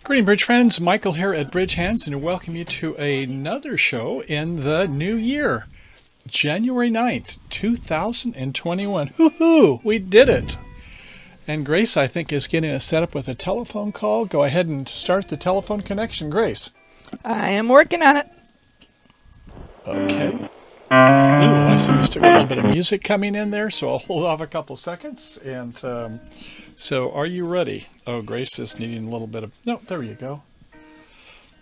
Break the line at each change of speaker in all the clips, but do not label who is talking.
Greeting, Bridge friends. Michael here at BridgeHands, and I welcome you to another show in the new year, January 9th, 2021. Woohoo! We did it! And Grace, I think, is getting us set up with a telephone call. Go ahead and start the telephone connection, Grace.
I am working on it.
Okay. Ooh, I see we still got a little bit of music coming in there, so I'll hold off a couple seconds. And so are you ready? Oh, Grace is needing a little bit of... No, there you go.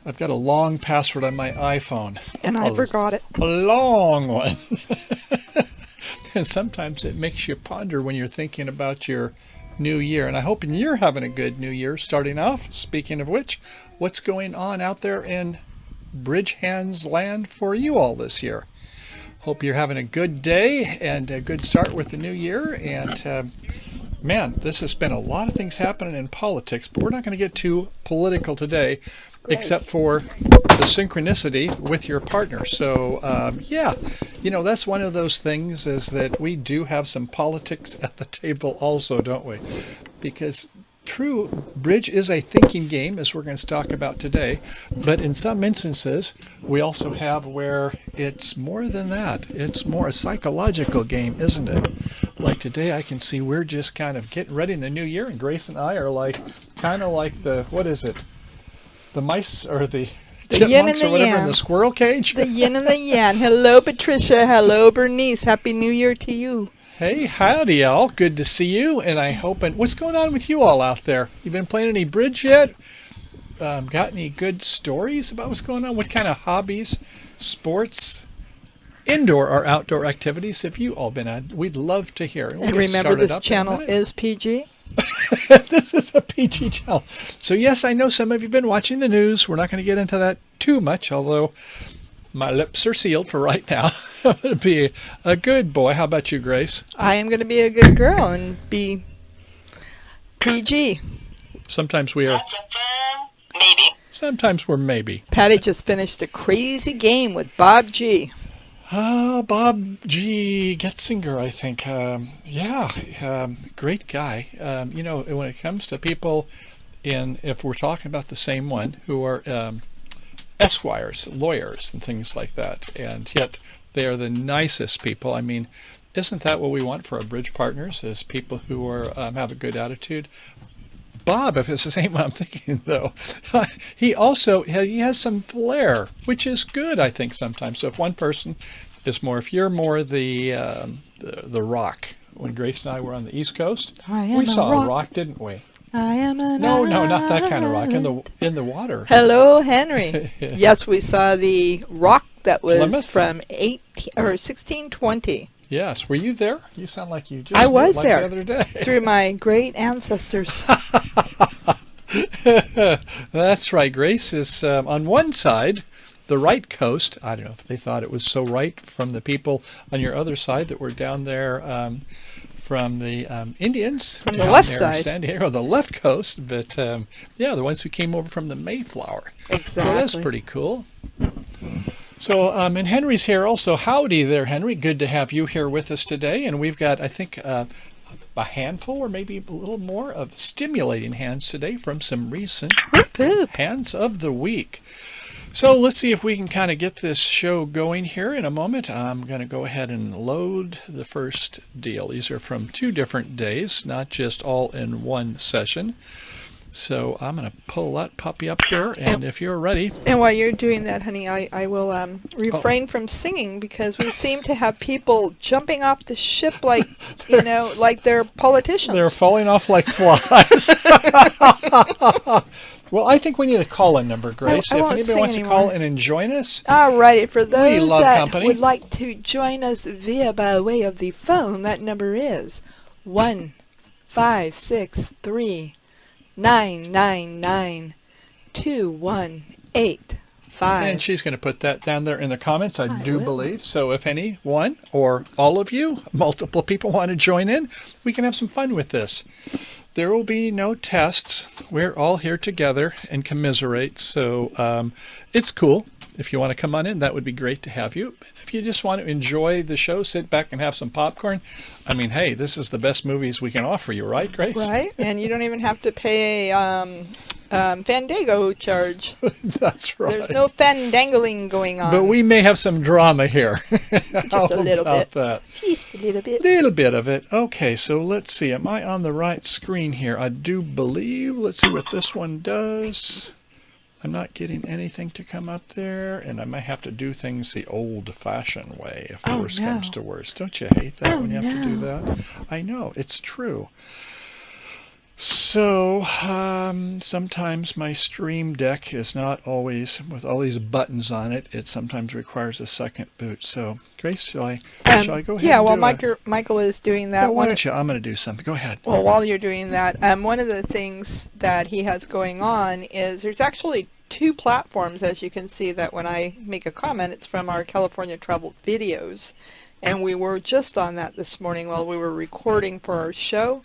I've got a long password on my iPhone.
And I forgot it.
A long one. And sometimes it makes you ponder when you're thinking about your new year. And I hope you're having a good new year starting off. Speaking of which, what's going on out there in BridgeHands land for you all this year? Hope you're having a good day and a good start with the new year. And man, this has been a lot of things happening in politics, but we're not going to get too political today, except for the synchronicity with your partner. So yeah, you know, that's one of those things, is that we do have some politics at the table also, don't we? Because true, bridge is a thinking game, as we're going to talk about today, but in some instances we also have where it's more than that. It's more a psychological game, isn't it? Like today, I can see we're just kind of getting ready in the new year, and Grace and I are like kind of like the, what is it, the mice or the chipmunks or whatever in the squirrel cage.
The yin and the yang. Hello, Patricia. Hello, Bernice. Happy New Year to you.
Hey, howdy, y'all. Good to see you. And I hope, and what's going on with you all out there? You been playing any bridge yet? Got any good stories about what's going on? What kind of hobbies, sports, indoor or outdoor activities have you all been at? We'd love to hear.
And remember, this channel is PG.
This is a PG channel. So yes, I know some of you have been watching the news. We're not going to get into that too much, although my lips are sealed for right now. I'm going to be a good boy. How about you, Grace?
I am going to be a good girl and be PG.
Sometimes we are.
Maybe.
Sometimes we're maybe.
Patty just finished a crazy game with Bob G.
Bob G. Getzinger, I think. Great guy. You know, when it comes to people if we're talking about the same one, who are esquires, lawyers, and things like that, and yet they are the nicest people. I mean, isn't that what we want for our bridge partners, is people who are have a good attitude? Bob, if it's the same one I'm thinking, though, he has some flair, which is good, I think, sometimes. So if one person is more, if you're more the rock, when Grace and I were on the East Coast, we saw a rock, didn't we?
I am an
No, not that kind of rock, in the water.
Hello, Henry. Yes, we saw the rock that was
Plymouth?
From 1620.
Yes, were you there? You sound like you just
I was
like
there
the other day.
through my great ancestors.
That's right. Grace is on one side, the right coast. I don't know if they thought it was so right from the people on your other side that were down there from the Indians.
From the left side.
San Diego, the left coast. But yeah, the ones who came over from the Mayflower.
Exactly.
So that's pretty cool. So, and Henry's here also. Howdy there, Henry. Good to have you here with us today. And we've got, I think, a handful or maybe a little more of stimulating hands today from some recent hands of the week. So let's see if we can kind of get this show going here in a moment. I'm going to go ahead and load the first deal. These are from 2 different days, not just all in one session. So I'm going to pull that puppy up here, and if you're ready.
And while you're doing that, honey, I will refrain from singing, because we seem to have people jumping off the ship like, you know, like they're politicians.
They're falling off like flies. Well, I think we need a call-in number, Grace.
I
if
won't
anybody
sing
wants to
anymore.
call in and join us.
All right. For those
love
that
company.
would like to join us by way of the phone, that number is 1-563-999-2185.
And she's going to put that down there in the comments, I do
will.
believe. So if anyone or all of you, multiple people want to join in, we can have some fun with this. There will be no tests. We're all here together and commiserate. So it's cool. if you want to come on in, that would be great to have you. If you just want to enjoy the show, sit back and have some popcorn. I mean, hey, this is the best movies we can offer you, right, Grace?
Right, and you don't even have to pay Fandango charge.
That's right.
There's no fandangling going on.
But we may have some drama here.
Just a little bit.
That?
Just a little bit.
Little bit of it. Okay, so let's see. Am I on the right screen here? I do believe. Let's see what this one does. I'm not getting anything to come up there, and I might have to do things the old-fashioned way if worse comes to worse. Don't you hate that when you have to do that? I know, it's true. So, sometimes my Stream Deck is not always, with all these buttons on it, it sometimes requires a second boot. So, Grace, shall I go ahead?
Yeah, while Michael is doing that.
Why don't you? I'm going to do something. Go ahead.
Well, while you're doing that, one of the things that he has going on is there's actually 2 platforms, as you can see, that when I make a comment, it's from our California travel videos. And we were just on that this morning while we were recording for our show.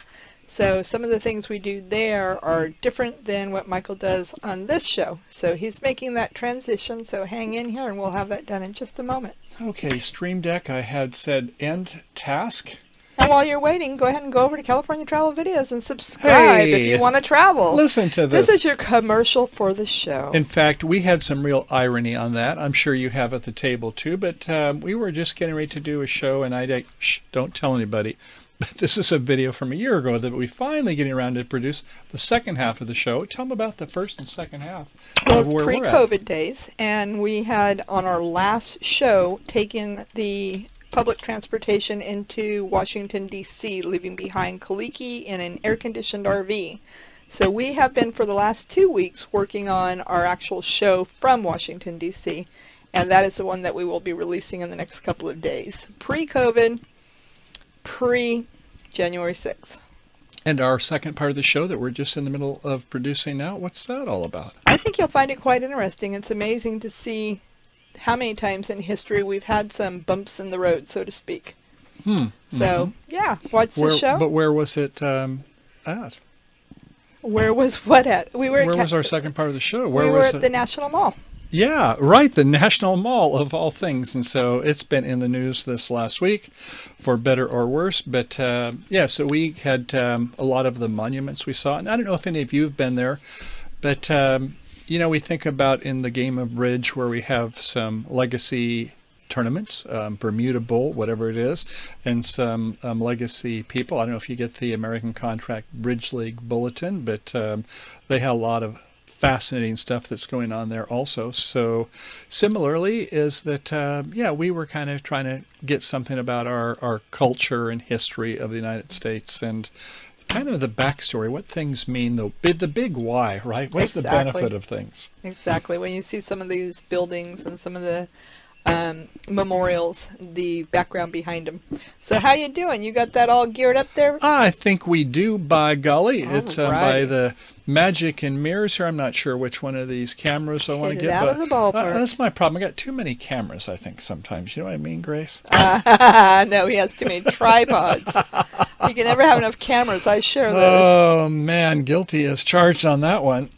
So some of the things we do there are different than what Michael does on this show. So he's making that transition, so hang in here and we'll have that done in just a moment.
Okay, Stream Deck, I had said end task.
And while you're waiting, go ahead and go over to California Travel Videos and subscribe if you want to travel.
Listen to this.
This is your commercial for the show.
In fact, we had some real irony on that. I'm sure you have at the table too, but we were just getting ready to do a show, and don't tell anybody. But this is a video from a year ago that we're finally getting around to produce the second half of the show. Tell them about the first and second half.
Well, it's pre-COVID days, and we had on our last show taken the public transportation into Washington, D.C., leaving behind Kaliki in an air-conditioned RV. So we have been, for the last 2 weeks, working on our actual show from Washington, D.C., and that is the one that we will be releasing in the next couple of days. Pre-COVID, pre-January 6th.
And our second part of the show that we're just in the middle of producing now, what's that all about?
I think you'll find it quite interesting. It's amazing to see how many times in history we've had some bumps in the road, so to speak. So, yeah, watch the show.
But where was it at?
Where was what at?
Where was our second part of the show?
We were at the National Mall.
Yeah, right, the National Mall of all things. And so it's been in the news this last week, for better or worse. But yeah, so we had a lot of the monuments we saw. And I don't know if any of you have been there, but you know, we think about in the game of bridge where we have some legacy tournaments, Bermuda Bowl, whatever it is, and some legacy people. I don't know if you get the American Contract Bridge League Bulletin, but they have a lot of fascinating stuff that's going on there also. So similarly is that, yeah, we were kind of trying to get something about our culture and history of the United States and kind of the backstory, what things mean, the big why, right? What's the benefit of things? Exactly.
When you see some of these buildings and some of the memorials, the background behind them. So how you doing? You got that all geared up there?
I think we do, by golly. It's by the magic and mirrors here. I'm not sure which one of these cameras I want to get.
Out of the ballpark.
That's my problem. I got too many cameras, I think, sometimes. You know what I mean, Grace?
No, he has too many tripods. He can never have enough cameras. I share those.
Oh, man, guilty as charged on that one.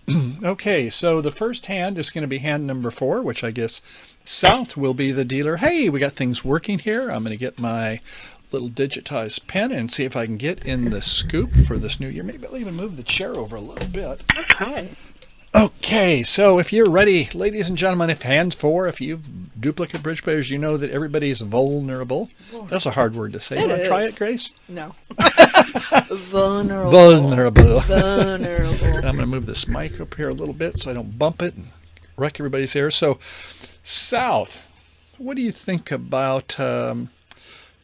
Okay, so the first hand is going to be hand number 4, which I guess South will be the dealer. Hey, we got things working here. I'm going to get my little digitized pen and see if I can get in the scoop for this new year. Maybe I'll even move the chair over a little bit.
Okay.
Okay, so if you're ready, ladies and gentlemen, if hand 4, if you've duplicate bridge players, you know that everybody's vulnerable. That's a hard word to say. You want to try it, Grace?
No. Vulnerable.
Vulnerable.
Vulnerable.
I'm going to move this mic up here a little bit so I don't bump it and wreck everybody's hair. So, South, what do you think about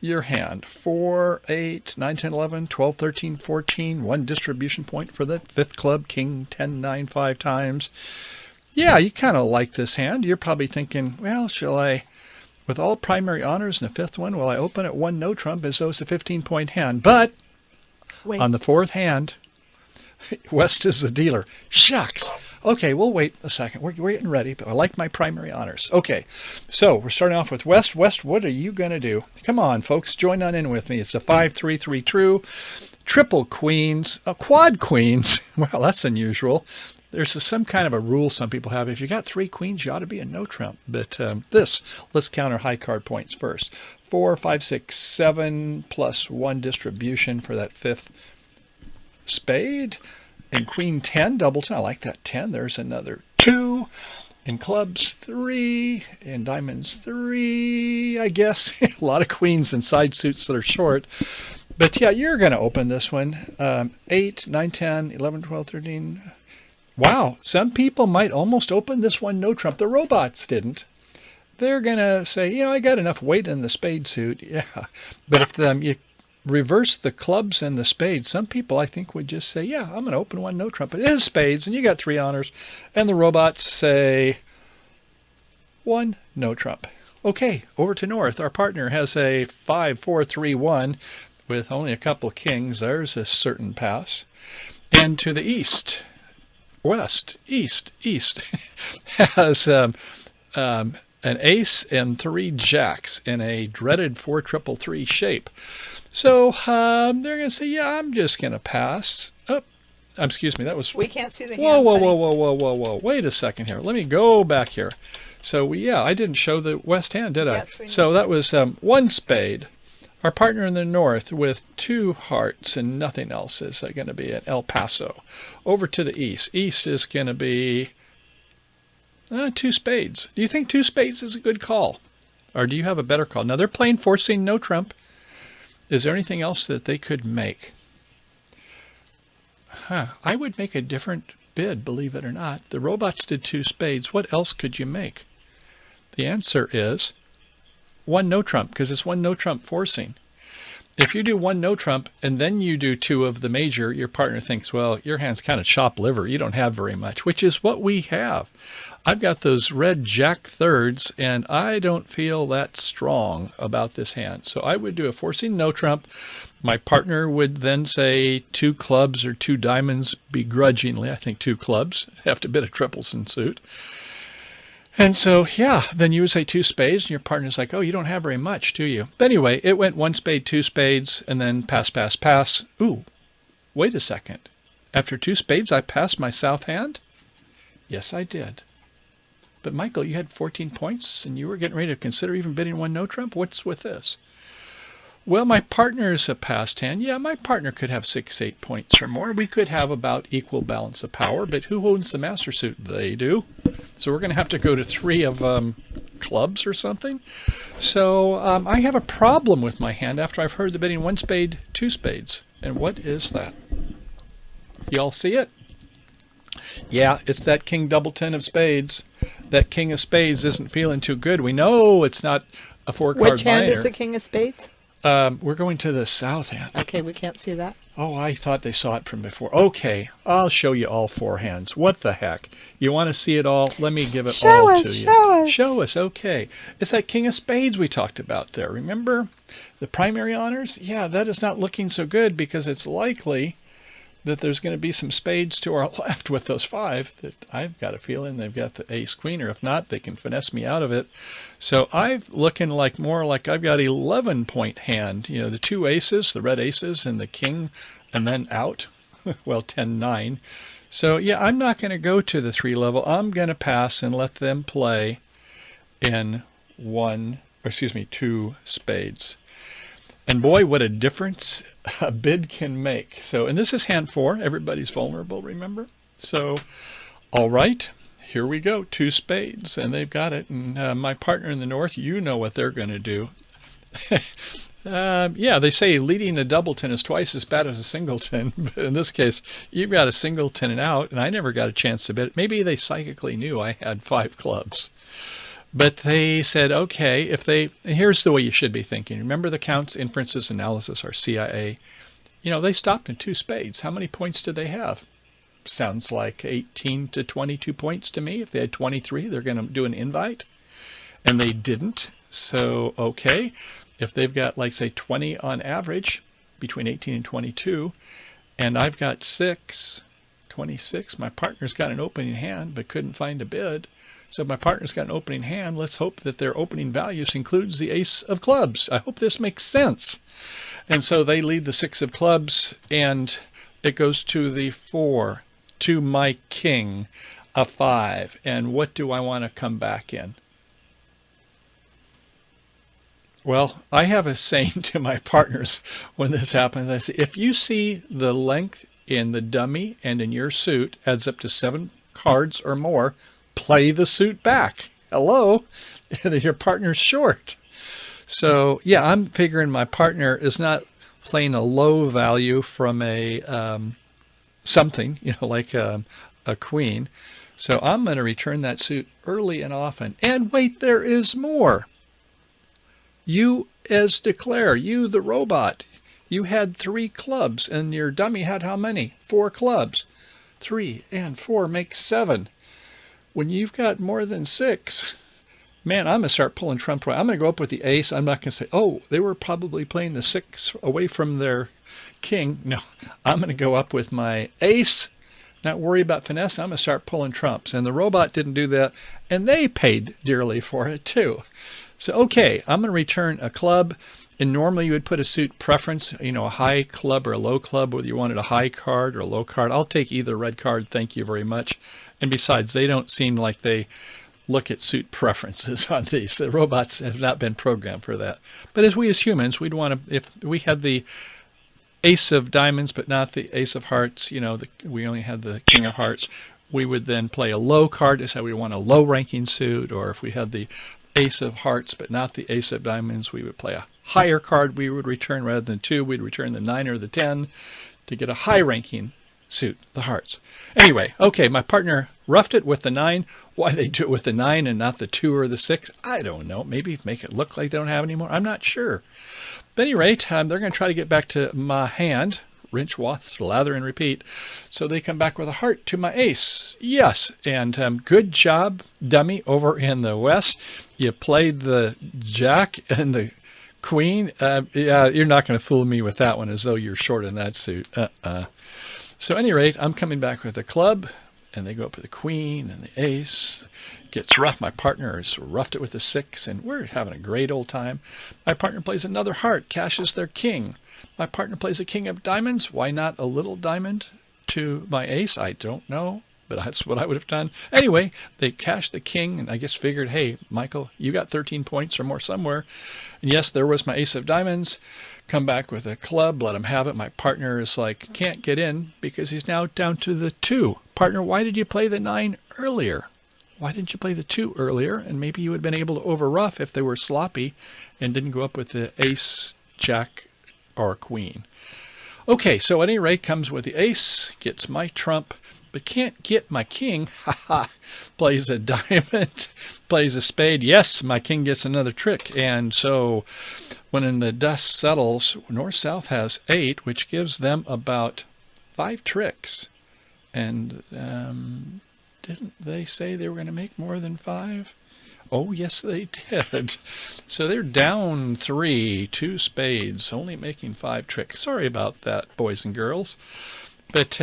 your hand? 4, 8, 9, 10, 11, 12, 13, 14, 1 distribution point for the 5th club, king, 10, 9, 5 times. Yeah, you kind of like this hand. You're probably thinking, well, shall I, with all primary honors in the 5th one, will I open at 1 no trump as though it's a 15-point hand? But on the 4th hand, West is the dealer. Shucks. Okay, we'll wait a second. We're getting ready, but I like my primary honors. Okay, so we're starting off with West. West, what are you going to do? Come on, folks, join on in with me. It's a 5-3-3 true, triple queens, quad queens. Well, that's unusual. there's some kind of a rule some people have. If you got 3 queens, you ought to be a no trump. But let's count our high card points first. 4, 5, 6, 7 plus 1 distribution for that 5th spade. And queen 10, double 10. I like that 10. There's another 2. In clubs 3. In diamonds 3, I guess. A lot of queens and side suits that are short. But yeah, you're going to open this one. 8, 9, 10, 11, 12, 13. Wow, some people might almost open this one no trump. The robots didn't. They're going to say, I got enough weight in the spade suit. Yeah, but if you reverse the clubs and the spades, some people I think would just say, yeah, I'm going to open one no trump. It is spades, and you got 3 honors. And the robots say 1 no trump. Okay, over to north. Our partner has a 5, 4, 3, 1 with only a couple kings. There's a certain pass. And to the east, west, east, has an ace and 3 jacks in a dreaded 4 triple 3 shape. So they're going to say, yeah, I'm just going to pass. Oh, excuse me, that was...
We can't see the
hands,
honey.
Whoa. Wait a second here. Let me go back here. So, I didn't show the west hand, did I?
Yes, we
So that was 1 spade. Our partner in the north with 2 hearts and nothing else is going to be an El Paso. Over to the east. East is going to be 2 spades. Do you think 2 spades is a good call? Or do you have a better call? Now, they're playing forcing no trump. Is there anything else that they could make? I would make a different bid, believe it or not. The robots did 2 spades. What else could you make? The answer is 1 no trump, because it's 1 no trump forcing. If you do 1 no trump and then you do 2 of the major, your partner thinks, well, your hand's kind of chopped liver. You don't have very much, which is what we have. I've got those red jack thirds, and I don't feel that strong about this hand. So I would do a forcing no trump. My partner would then say 2 clubs or 2 diamonds begrudgingly. I think 2 clubs, have to bid a triples in suit. And so, then you would say 2 spades, and your partner's like, oh, you don't have very much, do you? But anyway, it went 1 spade, 2 spades, and then pass, pass, pass. Ooh, wait a second. After 2 spades, I passed my south hand? Yes, I did. But Michael, you had 14 points, and you were getting ready to consider even bidding 1 no trump? What's with this? Well, my partner's a passed hand. Yeah, my partner could have 6, 8 points or more. We could have about equal balance of power, but who owns the master suit? They do. So we're going to have to go to 3 of clubs or something. So I have a problem with my hand after I've heard the bidding 1 spade, 2 spades. And what is that? Y'all see it? Yeah, it's that king double 10 of spades. That king of spades isn't feeling too good. We know it's not a 4-card
Which hand
minor.
is the king of spades?
We're going to the south hand.
Okay, we can't see that.
Oh, I thought they saw it from before. Okay, I'll show you all 4 hands. What the heck? You want to see it all? Let me give it all to you. Show us, okay. It's that king of spades we talked about there. Remember the primary honors? Yeah, that is not looking so good because it's likely that there's going to be some spades to our left with those 5 that I've got a feeling they've got the ace queen, or if not, they can finesse me out of it. So I'm looking more like I've got 11-point hand, the 2 aces, the red aces and the king, and then out. Well, 10-9. So yeah, I'm not going to go to the 3 level. I'm going to pass and let them play in 2 spades. And boy, what a difference a bid can make. So, and this is hand 4. Everybody's vulnerable, remember? So, all right, here we go. 2 spades, and they've got it. And my partner in the north, you know what they're going to do. Yeah, they say leading a doubleton is twice as bad as a singleton. But in this case, you've got a singleton and out, and I never got a chance to bid. Maybe they psychically knew I had 5 clubs. But they said, okay, here's the way you should be thinking. Remember the counts, inferences, analysis, or CIA. They stopped in 2 spades. How many points did they have? Sounds like 18 to 22 points to me. If they had 23, they're going to do an invite. And they didn't. So, okay, if they've got, say, 20 on average, between 18 and 22, and I've got 6, 26, my partner's got an opening hand but couldn't find a bid. So my partner's got an opening hand. Let's hope that their opening values includes the ace of clubs. I hope this makes sense. And so they lead the 6 of clubs, and it goes to the 4 to my king, a 5. And what do I want to come back in? Well, I have a saying to my partners when this happens. I say, if you see the length in the dummy and in your suit adds up to 7 cards or more, play the suit back. Hello, your partner's short. So yeah, I'm figuring my partner is not playing a low value from a something, like a queen. So I'm going to return that suit early and often. And wait, there is more. You, as declare, you the robot, you had 3 clubs, and your dummy had how many? 4 clubs. 3 and 4 make 7. When you've got more than 6, man, I'm going to start pulling trump. I'm going to go up with the ace. I'm not going to say, oh, they were probably playing the 6 away from their king. No, I'm going to go up with my ace, not worry about finesse. I'm going to start pulling trumps. And the robot didn't do that, and they paid dearly for it too. So, okay, I'm going to return a club. And normally you would put a suit preference, a high club or a low club, whether you wanted a high card or a low card. I'll take either red card, thank you very much. And besides, they don't seem like they look at suit preferences on these. The robots have not been programmed for that. But as we as humans, we'd want to, if we had the ace of diamonds but not the ace of hearts, we only had the king of hearts, we would then play a low card to say we want a low ranking suit. Or if we had the ace of hearts but not the ace of diamonds, we would play a higher card. We would return, rather than 2, we'd return the 9 or the 10 to get a high ranking suit, the hearts. Anyway, okay, my partner roughed it with the 9. Why they do it with the 9 and not the 2 or the 6, I don't know. Maybe make it look like they don't have any more. I'm not sure. But at any rate, they're going to try to get back to my hand. Rinse, wash, lather, and repeat. So they come back with a heart to my ace. Yes, and good job, dummy, over in the west. You played the jack and the queen. Yeah, you're not going to fool me with that one as though you're short in that suit. So at any rate, I'm coming back with a club, and they go up with the queen and the ace. Gets rough. My partner has roughed it with the 6, and we're having a great old time. My partner plays another heart, cashes their king. My partner plays a king of diamonds. Why not a little diamond to my ace? I don't know, but that's what I would have done. Anyway, they cashed the king, and I guess figured, hey, Michael, you got 13 points or more somewhere. And yes, there was my ace of diamonds. Come back with a club, let him have it. My partner is like, can't get in because he's now down to the 2. Partner, why did you play the 9 earlier? Why didn't you play the 2 earlier? And maybe you would have been able to overruff if they were sloppy and didn't go up with the ace, jack, or queen. Okay, so at any rate, comes with the ace, gets my trump, but can't get my king. Plays a diamond, plays a spade. Yes, my king gets another trick. And so when the dust settles, North-South has 8, which gives them about 5 tricks. And didn't they say they were going to make more than 5? Oh, yes, they did. So they're down 3, 2 spades, only making 5 tricks. Sorry about that, boys and girls. But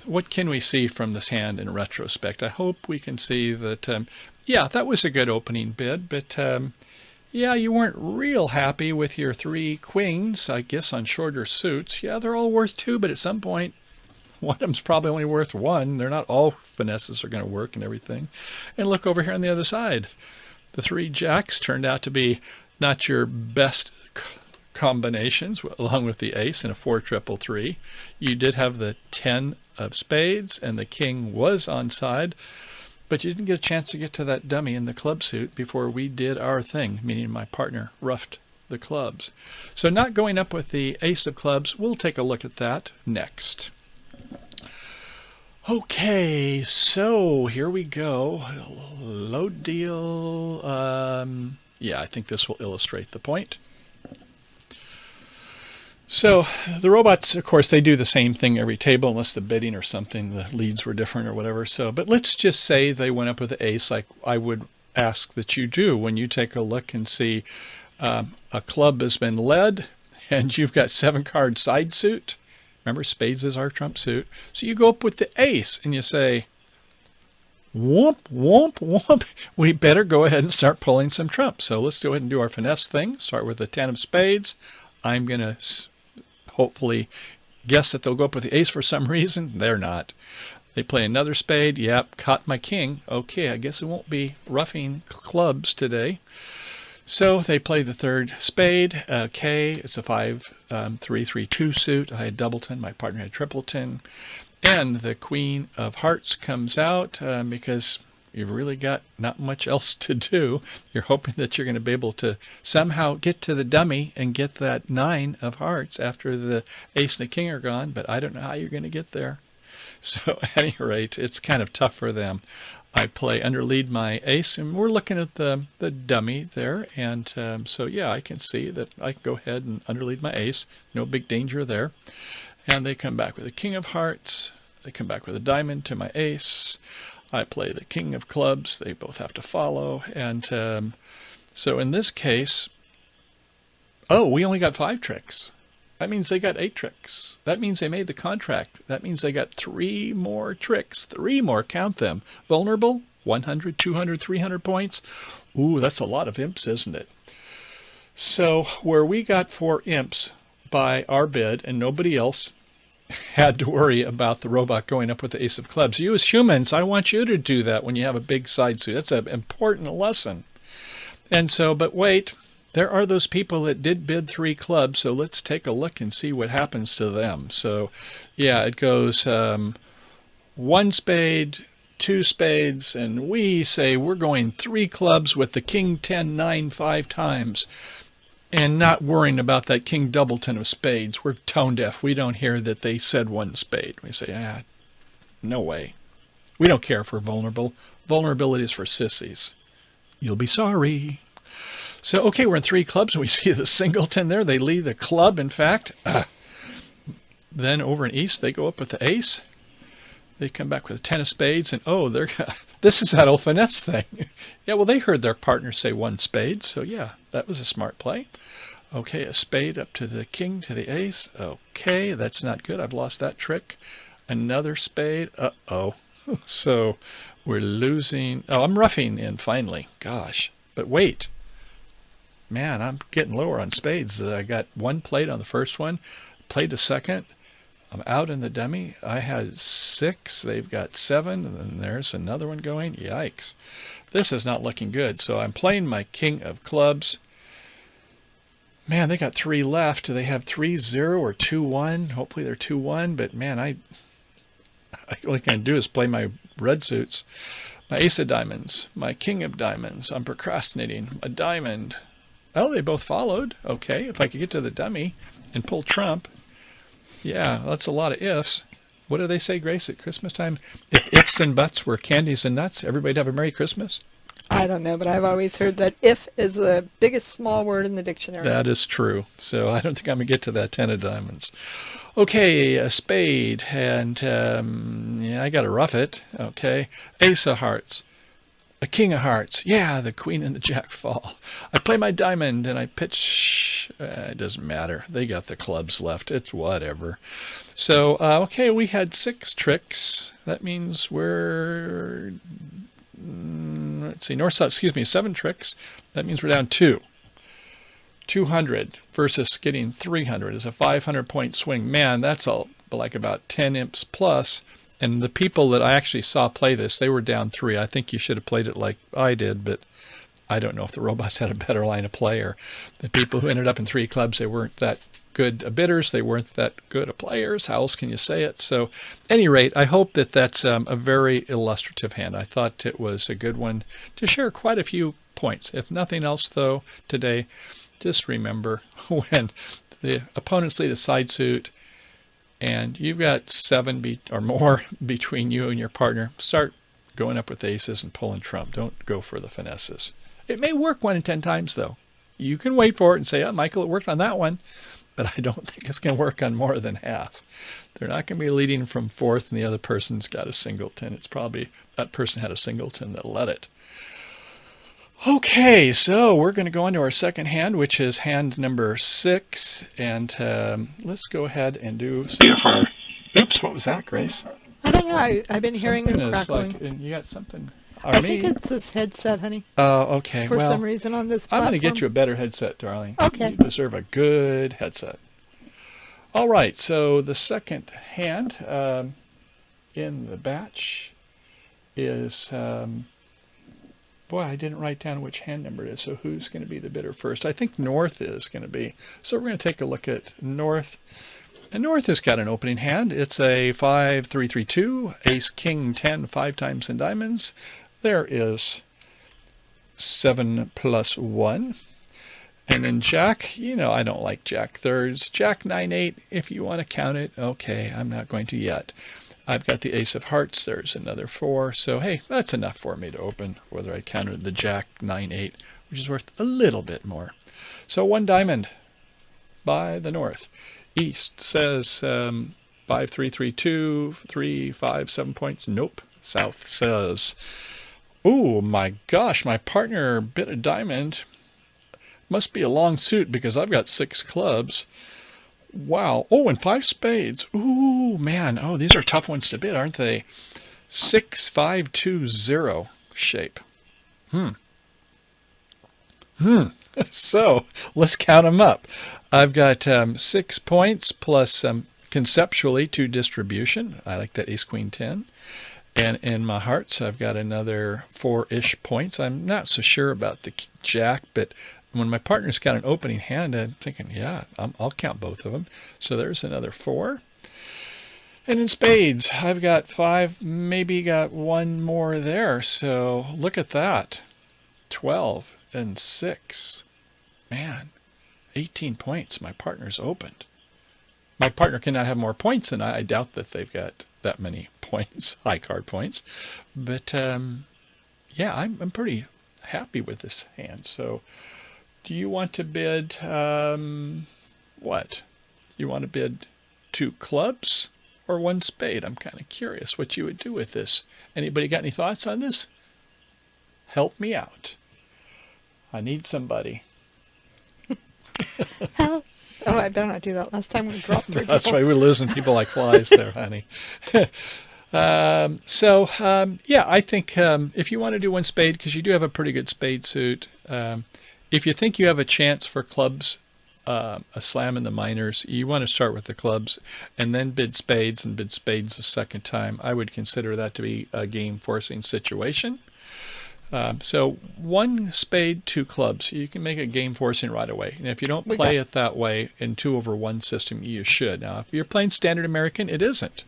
what can we see from this hand in retrospect? I hope we can see that, yeah, that was a good opening bid, but yeah, you weren't real happy with your 3 queens, I guess, on shorter suits. Yeah, they're all worth 2, but at some point, one of them's probably only worth 1. They're not all finesses are going to work and everything. And look over here on the other side. The 3 jacks turned out to be not your best combinations, along with the ace and a 4 triple 3. You did have the 10 of spades, and the king was onside, but you didn't get a chance to get to that dummy in the club suit before we did our thing, meaning my partner roughed the clubs. So not going up with the ace of clubs, we'll take a look at that next. Okay, so here we go. Low deal. Yeah, I think this will illustrate the point. So the robots, of course, they do the same thing every table, unless the bidding or something, the leads were different or whatever. So, but let's just say they went up with the ace, like I would ask that you do when you take a look and see a club has been led, and you've got 7-card side suit. Remember, spades is our trump suit. So you go up with the ace and you say, whoomp, whoomp, whoomp. We better go ahead and start pulling some trumps. So let's go ahead and do our finesse thing. Start with the 10 of spades. I'm going to hopefully guess that they'll go up with the ace for some reason. They're not. They play another spade. Yep, caught my king. Okay, I guess it won't be roughing clubs today. So they play the third spade. Okay, it's a 5-3-3-2 suit. I had doubleton. My partner had tripleton. And the queen of hearts comes out because you've really got not much else to do. You're hoping that you're going to be able to somehow get to the dummy and get that 9 of hearts after the ace and the king are gone, but I don't know how you're going to get there. So at any rate, it's kind of tough for them. I play underlead my ace, and we're looking at the dummy there, and so yeah, I can see that I can go ahead and underlead my ace. No big danger there. And they come back with a king of hearts. They come back with a diamond to my ace. I play the king of clubs. They both have to follow. And so in this case, oh, we only got 5 tricks. That means they got 8 tricks. That means they made the contract. That means they got 3 more tricks. 3 more, count them. Vulnerable, 100, 200, 300 points. Ooh, that's a lot of imps, isn't it? So where we got 4 imps by our bid and nobody else had to worry about the robot going up with the ace of clubs. You as humans, I want you to do that when you have a big side suit. That's an important lesson. And so, but wait, there are those people that did bid 3 clubs, so let's take a look and see what happens to them. So, yeah, it goes 1 spade, 2 spades, and we say we're going 3 clubs with the king 10, 9, 5 times, and not worrying about that king doubleton of spades. We're tone deaf. We don't hear that they said 1 spade. We say, no way. We don't care if we're vulnerable. Vulnerability is for sissies. You'll be sorry. So, okay, we're in 3 clubs, and we see the singleton there. They lead the club, in fact. Then over in East, they go up with the ace. They come back with a 10 of spades, and oh, this is that old finesse thing. Yeah, well, they heard their partner say 1 spade, so yeah, that was a smart play. Okay, a spade up to the king, to the ace. Okay, that's not good. I've lost that trick. Another spade. Uh-oh. So we're losing. Oh, I'm roughing in finally. Gosh. But wait. Man, I'm getting lower on spades. I got 1 played on the first one, played the second. I'm out in the dummy. I had 6. They've got 7, and then there's another one going. Yikes. This is not looking good. So I'm playing my king of clubs. Man, they got 3 left. Do they have 3-0 or 2-1? Hopefully they're 2-1, but man, I all I can do is play my red suits. My ace of diamonds, my king of diamonds. I'm procrastinating. A diamond. Oh, they both followed. Okay, if I could get to the dummy and pull trump. Yeah, that's a lot of ifs. What do they say, Grace, at Christmas time? If ifs and buts were candies and nuts, everybody'd have a Merry Christmas?
I don't know, but I've always heard that if is the biggest small word in the dictionary.
That is true. So I don't think I'm going to get to that 10 of diamonds. Okay, a spade, and yeah, I got to rough it. Okay, ace of hearts. A king of hearts. Yeah, the queen and the jack fall. I play my diamond and I pitch. It doesn't matter. They got the clubs left. It's whatever. So, okay, we had 6 tricks. That means we're, let's see, north side, 7 tricks. That means we're down 2. 200 versus getting 300 is a 500-point swing. Man, that's like about 10 imps plus. And the people that I actually saw play this, they were down 3. I think you should have played it like I did, but I don't know if the robots had a better line of play, or the people who ended up in 3 clubs, they weren't that good bidders. They weren't that good of players. How else can you say it? So, at any rate, I hope that that's a very illustrative hand. I thought it was a good one to share quite a few points. If nothing else, though, today, just remember when the opponents lead a side suit, and you've got 7 or more between you and your partner, start going up with aces and pulling trump. Don't go for the finesses. It may work 1 in 10 times, though. You can wait for it and say, oh, Michael, it worked on that one. But I don't think it's going to work on more than half. They're not going to be leading from 4th and the other person's got a singleton. It's probably that person had a singleton that led it. Okay, so we're going to go into our second hand, which is hand number 6, and let's go ahead and do some. Oops, what was that, Grace?
I don't know. I've been hearing it crackling.
Like, you got something.
I think it's this headset, honey.
Oh, okay.
For some reason on this platform.
I'm going to get you a better headset, darling.
Okay.
You deserve a good headset. All right, so the second hand, in the batch is, boy, I didn't write down which hand number it is, so who's going to be the bidder first? I think North is going to be. So we're going to take a look at North. And North has got an opening hand. It's a 5-3-3-2, Ace, King, 10, 5 times in diamonds. There is 7 plus 1. And then Jack, you know I don't like Jack thirds. Jack 9-8, if you want to count it, okay, I'm not going to yet. I've got the Ace of Hearts, there's another 4. So hey, that's enough for me to open, whether I counted the Jack 9-8, which is worth a little bit more. So 1 diamond by the North. East says 5-3-3-2, 3, 5, 7 points. Nope. South says, oh my gosh, my partner bit a diamond. Must be a long suit because I've got 6 clubs. Wow. Oh, and 5 spades. Ooh, man. Oh, these are tough ones to bid, aren't they? 6-5-2-0 shape. So let's count them up. I've got 6 points plus conceptually 2 distribution. I like that Ace, Queen, 10. And in my hearts, I've got another 4-ish points. I'm not so sure about the Jack, but when my partner's got an opening hand, I'm thinking, yeah, I'll count both of them. So there's another 4. And in spades, I've got 5, maybe got 1 more there. So look at that. 12 and 6. Man, 18 points. My partner's opened. My partner cannot have more points than I doubt that they've got that many points, high card points. But yeah, I'm pretty happy with this hand. So do you want to bid what? You want to bid 2 clubs or 1 spade? I'm kind of curious what you would do with this. Anybody got any thoughts on this? Help me out. I need somebody.
Help. Oh, I better not do that. Last time we dropped 3
That's
people.
why we're losing people like flies there, honey. Yeah, I think if you want to do 1 spade, because you do have a pretty good spade suit, if you think you have a chance for clubs, a slam in the minors, you want to start with the clubs and then bid spades the second time. I would consider that to be a game forcing situation. So 1 spade, 2 clubs. You can make it game forcing right away. And if you don't play it that way in 2/1 system, you should. Now, if you're playing standard American, it isn't.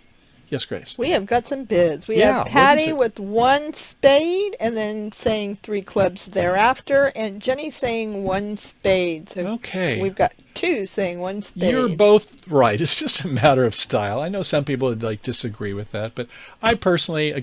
Yes, Grace.
We have got some bids. We have Patty with 1 spade and then saying 3 clubs thereafter, and Jenny saying 1 spade. So
okay.
We've got 2 saying 1 spade.
You're both right. It's just a matter of style. I know some people would disagree with that, but I personally I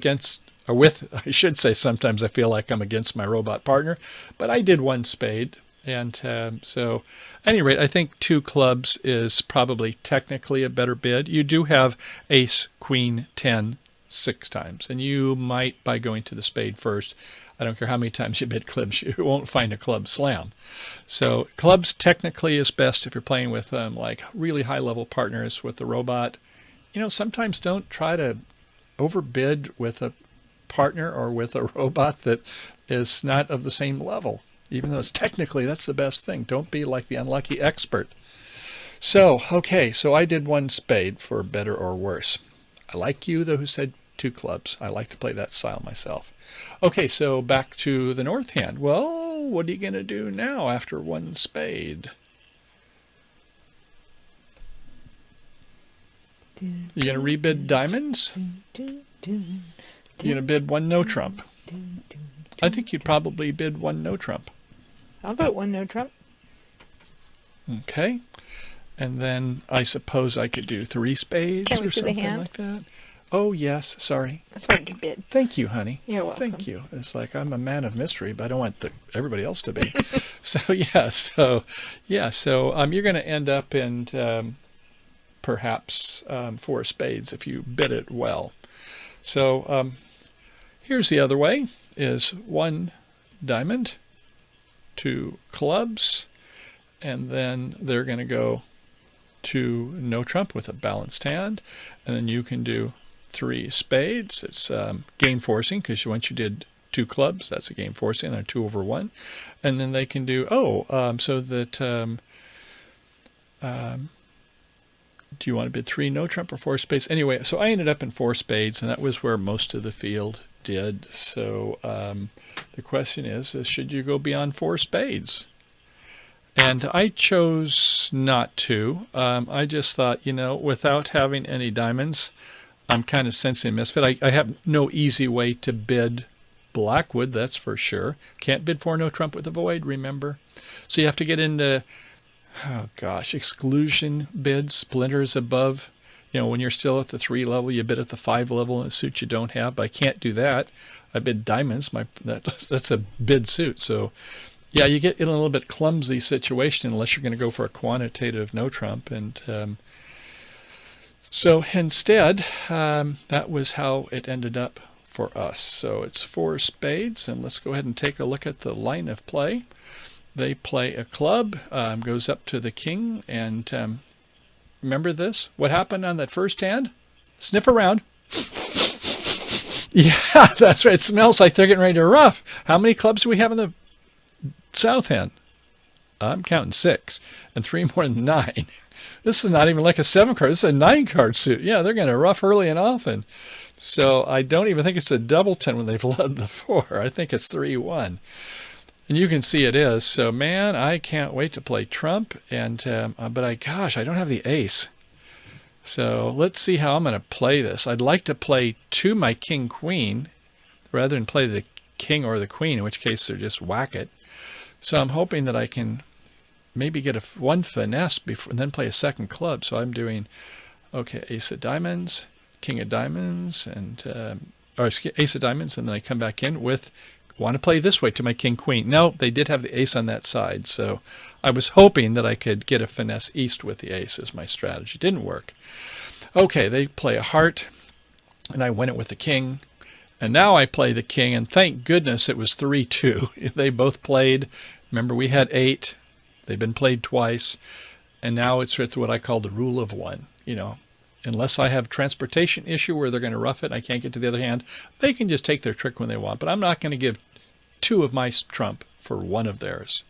should say sometimes I feel like I'm against my robot partner, but I did 1 spade. And so at any rate, I think 2 clubs is probably technically a better bid. You do have Ace, Queen, 10, 6 times. And you might, by going to the spade first, I don't care how many times you bid clubs, you won't find a club slam. So clubs technically is best if you're playing with like really high-level partners with the robot. You know, sometimes don't try to overbid with a partner or with a robot that is not of the same level. Even though it's technically that's the best thing. Don't be like the unlucky expert. So, okay, so I did 1 spade for better or worse. I like you, though, who said 2 clubs. I like to play that style myself. Okay, so back to the North hand. Well, what are you going to do now after 1 spade? You going to rebid diamonds? You going to bid 1 no trump? I think you'd probably bid 1 no trump.
I'll vote 1 no trump.
Okay. And then I suppose I could do 3 spades or something like that. Oh, yes. Sorry.
That's hard to bid.
Thank you, honey.
You're welcome.
Thank you. It's like I'm a man of mystery, but I don't want everybody else to be. So you're going to end up in perhaps 4 spades if you bid it well. So here's the other way, is 1 diamond, 2 clubs, and then they're going to go to no trump with a balanced hand, and then you can do 3 spades. It's game forcing because once you did 2 clubs, that's a game forcing on a 2/1, and then they can do so that Do you want to bid 3 no trump or 4 spades? Anyway, so I ended up in 4 spades, and that was where most of the field did. So the question is should you go beyond 4 spades? And I chose not to. I just thought, without having any diamonds, I'm kind of sensing a misfit. I have no easy way to bid Blackwood, that's for sure. Can't bid 4 no trump with a void, remember? So you have to get into, exclusion bids, splinters above. When you're still at the 3 level, you bid at the 5 level in a suit you don't have, but I can't do that. I bid diamonds. That's a bid suit. So, yeah, you get in a little bit clumsy situation unless you're going to go for a quantitative no trump. And so instead, that was how it ended up for us. So it's 4 spades, and let's go ahead and take a look at the line of play. They play a club, goes up to the king, and remember this? What happened on that first hand? Sniff around. Yeah, that's right. It smells like they're getting ready to ruff. How many clubs do we have in the south hand? I'm counting 6, and 3 more than 9. This is not even like a 7 card. This is a 9 card suit. Yeah, they're going to ruff early and often. So I don't even think it's a double 10 when they've led the 4. I think it's 3-1. And you can see it is. So, man, I can't wait to play trump. And but I don't have the ace. So let's see how I'm going to play this. I'd like to play to my king-queen rather than play the king or the queen, in which case they're just whack it. So I'm hoping that I can maybe get one finesse before and then play a second club. So I'm doing, ace of diamonds, king of diamonds, and ace of diamonds, and then I come back in with, want to play this way to my king-queen. No, they did have the ace on that side, so I was hoping that I could get a finesse east with the ace as my strategy. Didn't work. Okay, they play a heart, and I win it with the king. And now I play the king, and thank goodness it was 3-2. They both played. Remember, we had 8. They've been played twice, and now it's with what I call the rule of 1. Unless I have a transportation issue where they're going to rough it and I can't get to the other hand, they can just take their trick when they want. But I'm not going to give 2 of my trump for 1 of theirs.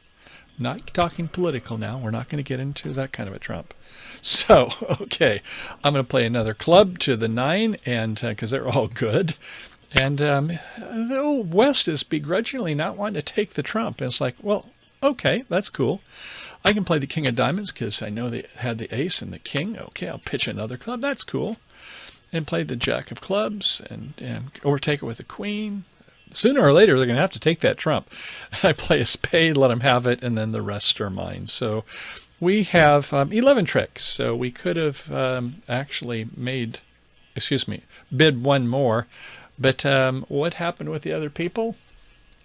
I'm not talking political now. We're not going to get into that kind of a trump. So, okay, I'm going to play another club to the 9, and because they're all good. And the old West is begrudgingly not wanting to take the trump. And it's like, well, okay, that's cool. I can play the king of diamonds because I know they had the ace and the king. Okay, I'll pitch another club. That's cool. And play the jack of clubs and overtake it with the queen. Sooner or later, they're going to have to take that trump. I play a spade, let them have it, and then the rest are mine. So we have 11 tricks. So we could have actually bid 1 more. But what happened with the other people?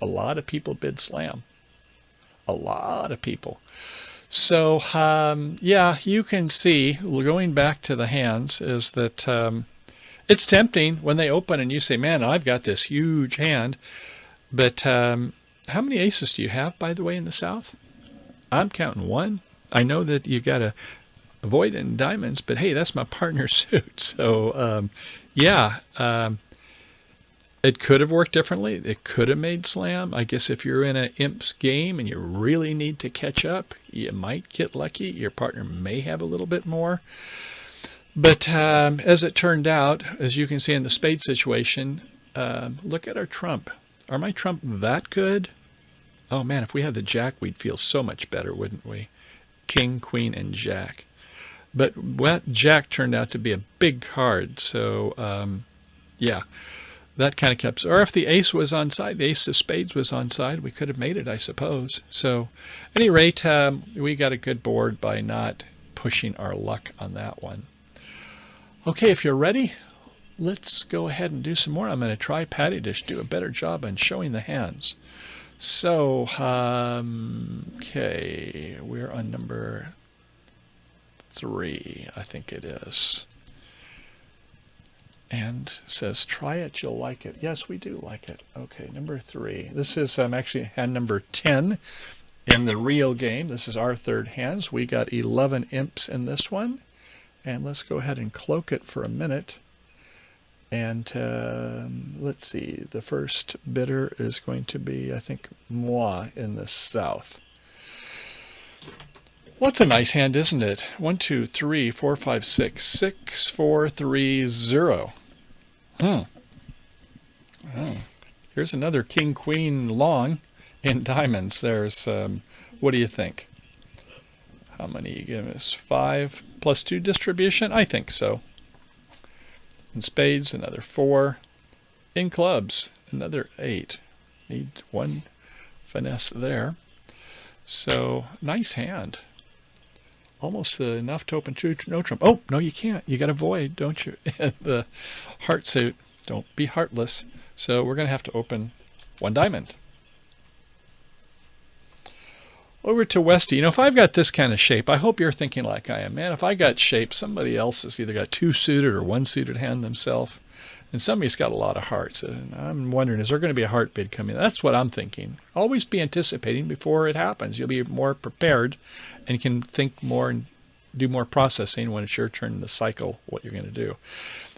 A lot of people bid slam. A lot of people. So, you can see, going back to the hands, is that it's tempting when they open and you say, man, I've got this huge hand. But how many aces do you have, by the way, in the South? I'm counting 1. I know that you got a void in diamonds, but hey, that's my partner's suit. So, it could have worked differently. It could have made slam. I guess if you're in an imps game and you really need to catch up, you might get lucky. Your partner may have a little bit more. But as it turned out, as you can see in the spade situation, look at our trump. Are my trump that good? Oh, man, if we had the jack, we'd feel so much better, wouldn't we? King, queen, and jack. But jack turned out to be a big card. So, that kind of kept. Or if the ace was on side, the ace of spades was on side, we could have made it, I suppose. So, at any rate, we got a good board by not pushing our luck on that one. Okay, if you're ready, let's go ahead and do some more. I'm going to try Patty to do a better job on showing the hands. So, okay, we're on number 3, I think it is. And says, try it, you'll like it. Yes, we do like it. Okay, number 3. This is actually hand number 10 in the real game. This is our third hands. We got 11 imps in this one. And let's go ahead and cloak it for a minute. And let's see. The first bidder is going to be, I think, moi in the South. Well, that's a nice hand, isn't it? 1, 2, 3, 4, 5, 6. 6, 4, 3, 0. Oh. Here's another king, queen long in diamonds. There's, what do you think? How many you give us? 5 plus 2 distribution? I think so. In spades, another 4. In clubs, another 8. Need 1 finesse there. So, nice hand. Almost enough to open no trump. Oh, no, you can't. You got to void, don't you? And the heart suit. Don't be heartless. So we're going to have to open 1 diamond. Over to Westy. You know, if I've got this kind of shape, I hope you're thinking like I am. Man, if I got shape, somebody else has either got 2 suited or 1 suited hand themselves. And somebody's got a lot of hearts. And I'm wondering, is there going to be a heart bid coming? That's what I'm thinking. Always be anticipating before it happens. You'll be more prepared and you can think more and do more processing when it's your turn to cycle what you're going to do.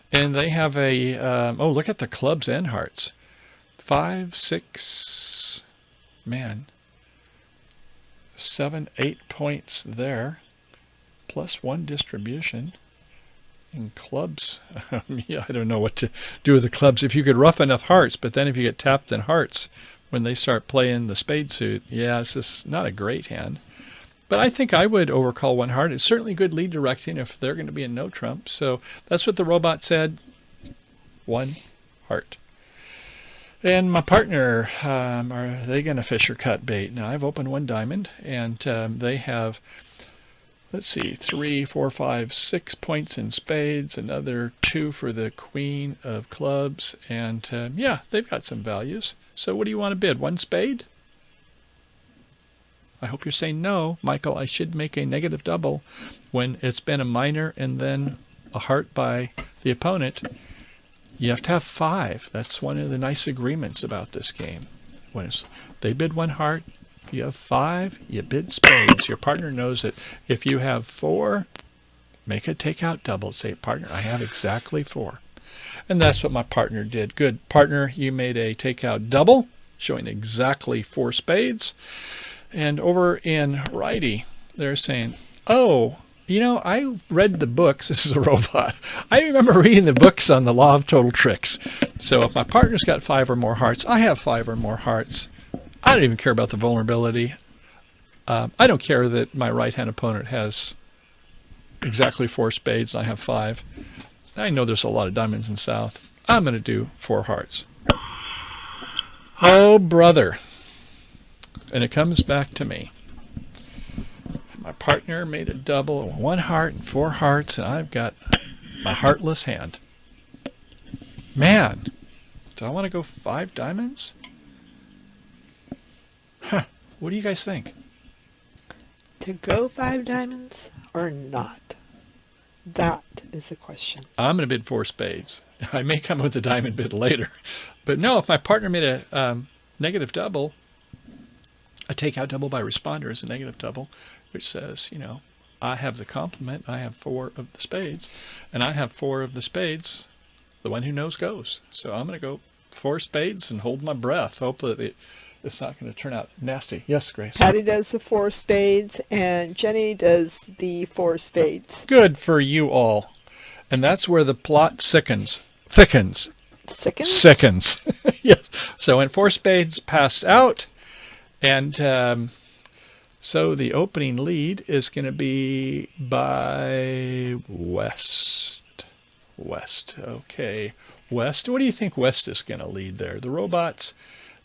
And they have a, oh, look at the clubs and hearts. 5, 6, man, 7, 8 points there, plus 1 distribution. In clubs, yeah, I don't know what to do with the clubs. If you could rough enough hearts, but then if you get tapped in hearts, when they start playing the spade suit, yeah, it's just not a great hand. But I think I would overcall 1 heart. It's certainly good lead directing if they're going to be in no trump. So that's what the robot said. 1 heart. And my partner, are they going to fish or cut bait? Now I've opened 1 diamond, and they have, let's see, 3, 4, 5, 6 points in spades, another 2 for the queen of clubs, and yeah, they've got some values. So what do you want to bid? 1 spade? I hope you're saying no, Michael. I should make a negative double when it's been a minor and then a heart by the opponent. You have to have 5. That's one of the nice agreements about this game. When they bid 1 heart, if you have 5, you bid spades. Your partner knows that if you have 4, make a takeout double. Say, partner, I have exactly 4. And that's what my partner did. Good. Partner, you made a takeout double, showing exactly 4 spades. And over in righty, they're saying, oh, you know, I read the books. This is a robot. I remember reading the books on the law of total tricks. So if my partner's got 5 or more hearts, I have 5 or more hearts. I don't even care about the vulnerability. I don't care that my right-hand opponent has exactly 4 spades and I have 5. I know there's a lot of diamonds in South. I'm going to do 4 hearts. Oh, brother. And it comes back to me. My partner made a double, 1 heart and 4 hearts, and I've got my heartless hand. Man, do I want to go 5 diamonds? Huh. What do you guys think?
To go 5 diamonds or not? That is the question.
I'm going to bid 4 spades. I may come with a diamond bid later. But no, if my partner made a negative double, a takeout double by responder is a negative double, which says, you know, I have the complement. I have 4 of the spades, and I have 4 of the spades. The one who knows goes. So I'm going to go 4 spades and hold my breath. Hopefully it's not going to turn out nasty. Yes, Grace?
Patty does the 4 spades, and Jenny does the 4 spades.
Good for you all. And that's where the plot thickens. Sickens? Yes. So when 4 spades passed out, and so the opening lead is going to be by West. Okay. West. What do you think West is going to lead there? The robots,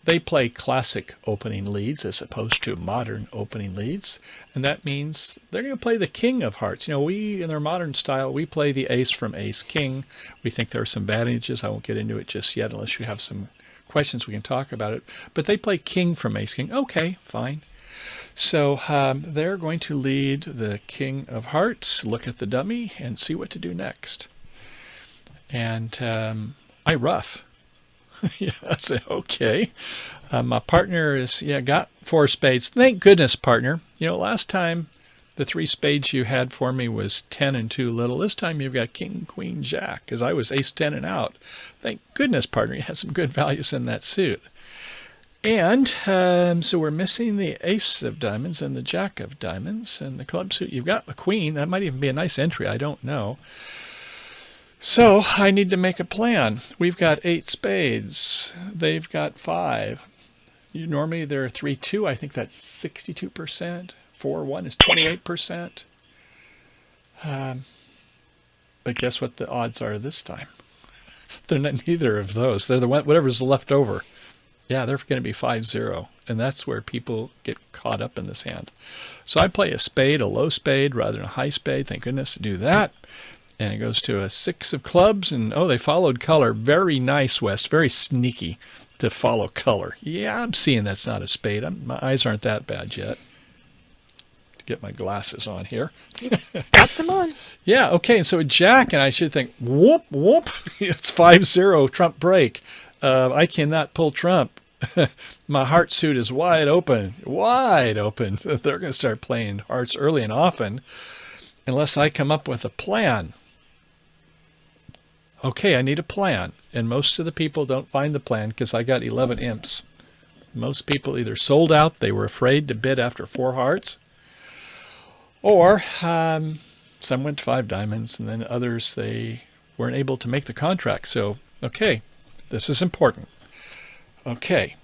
they play classic opening leads as opposed to modern opening leads. And that means they're going to play the king of hearts. You know, we, in our modern style, we play the ace from ace king. We think there are some advantages. I won't get into it just yet unless you have some questions. We can talk about it. But they play king from ace king. Okay, fine. So they're going to lead the king of hearts, look at the dummy, and see what to do next. And I rough. Yeah, I say, okay. My partner is, got 4 spades. Thank goodness, partner. You know, last time the 3 spades you had for me was 10 and 2 little. This time you've got king, queen, jack, because I was ace 10 and out. Thank goodness, partner, you had some good values in that suit. And so we're missing the ace of diamonds and the jack of diamonds and the club suit. You've got a queen. That might even be a nice entry. I don't know. So I need to make a plan. We've got 8 spades. They've got 5. Normally there are 3-2. I think that's 62%. 4-1 is 28%. But guess what the odds are this time? They're not neither of those. They're the one, whatever's left over. Yeah, they're going to be 5-0. And that's where people get caught up in this hand. So I play a spade, a low spade, rather than a high spade. Thank goodness to do that. And it goes to a 6 of clubs. And, oh, they followed color. Very nice, West. Very sneaky to follow color. Yeah, I'm seeing that's not a spade. My eyes aren't that bad yet. To get my glasses on here.
Got them on.
Yeah, okay. So a jack, and I should think, whoop, whoop. It's 5-0, trump break. I cannot pull trump. My heart suit is wide open. Wide open. They're going to start playing hearts early and often unless I come up with a plan. Okay, I need a plan. And most of the people don't find the plan because I got 11 imps. Most people either sold out, they were afraid to bid after 4 hearts, or some went 5 diamonds, and then others, they weren't able to make the contract. So, okay, this is important. Okay,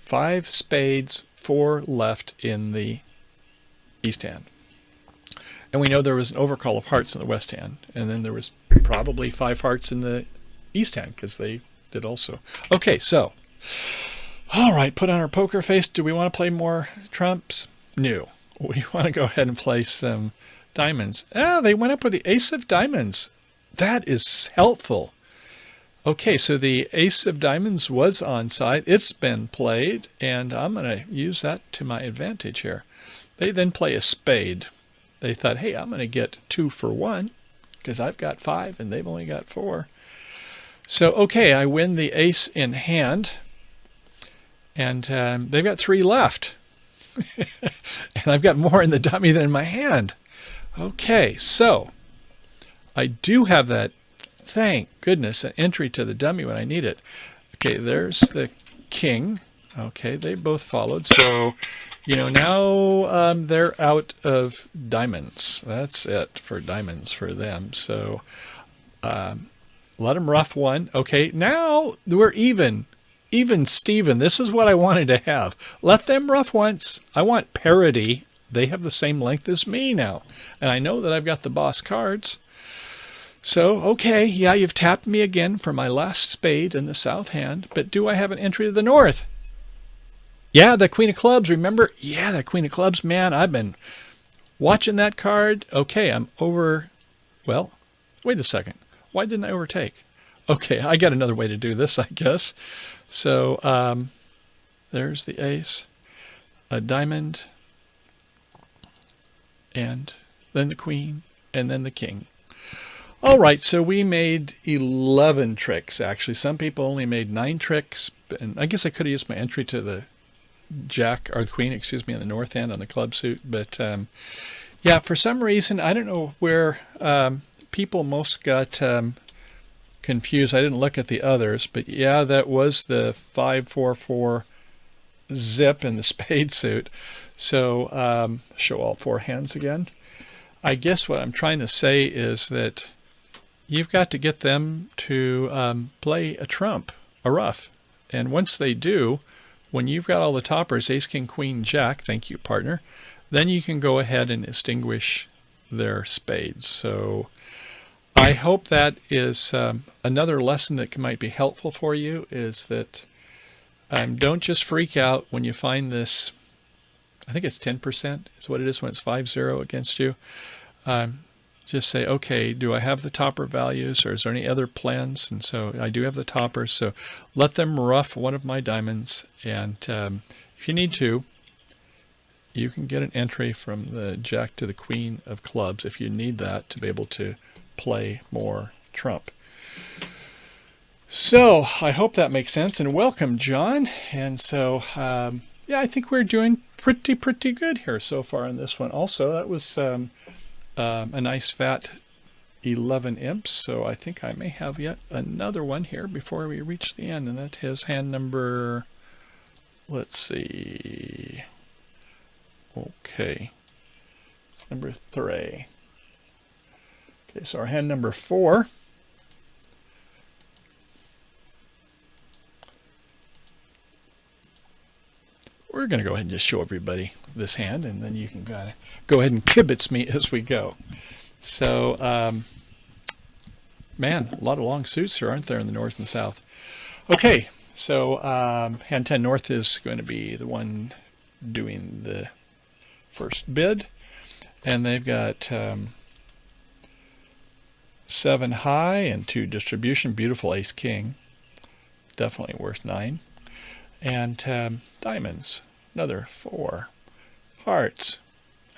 5 spades, 4 left in the east hand. And we know there was an overcall of hearts in the west hand. And then there was probably 5 hearts in the east hand because they did also. Okay, so, all right, put on our poker face. Do we want to play more trumps? No. We want to go ahead and play some diamonds. Ah, they went up with the ace of diamonds. That is helpful. Okay, so the ace of diamonds was on side. It's been played, and I'm going to use that to my advantage here. They then play a spade. They thought, hey, I'm going to get 2 for 1 because I've got 5 and they've only got 4. So, okay, I win the ace in hand, and they've got 3 left. And I've got more in the dummy than in my hand. Okay, so I do have that, thank goodness, an entry to the dummy when I need it. Okay, there's the king. Okay, they both followed. So, you know, now they're out of diamonds. That's it for diamonds for them. So let them rough 1. Okay, now we're even. Even Steven, this is what I wanted to have. Let them rough once. I want parity. They have the same length as me now. And I know that I've got the boss cards. So, okay, yeah, you've tapped me again for my last spade in the south hand. But do I have an entry to the north? Yeah, the queen of clubs, remember? Yeah, that queen of clubs, man, I've been watching that card. Okay, I'm over. Well, wait a second. Why didn't I overtake? Okay, I got another way to do this, I guess. So there's the ace, a diamond, and then the queen, and then the king. All right, so we made 11 tricks, actually. Some people only made 9 tricks, and I guess I could have used my entry to the jack, or the queen, excuse me, on the north hand on the club suit. But, yeah, for some reason, I don't know where people most got confused. I didn't look at the others, but yeah, that was the 5-4-4 zip in the spade suit. So show all 4 hands again. I guess what I'm trying to say is that you've got to get them to play a trump, a ruff. And once they do, when you've got all the toppers, ace, king, queen, jack, thank you, partner, then you can go ahead and extinguish their spades. So I hope that is another lesson that might be helpful for you, is that don't just freak out when you find this. I think it's 10% is what it is when it's 5-0 against you. Just say, okay, do I have the topper values, or is there any other plans? And so I do have the toppers, so let them rough one of my diamonds. And if you need to, you can get an entry from the jack to the queen of clubs if you need that to be able to play more trump. So I hope that makes sense, and welcome, John. And so yeah, I think we're doing pretty good here so far in this one. Also, that was a nice fat 11 imps, so I think I may have yet another one here before we reach the end, and that is hand number let's see. Okay. Number 3. Okay, so our hand number 4. We're going to go ahead and just show everybody this hand, and then you can kind of go ahead and kibitz me as we go. So, man, a lot of long suits here, aren't there, in the north and south? Okay, so hand 10 north is going to be the one doing the first bid, and they've got 7 high and 2 distribution. Beautiful ace king, definitely worth 9. And diamonds, another 4. Hearts,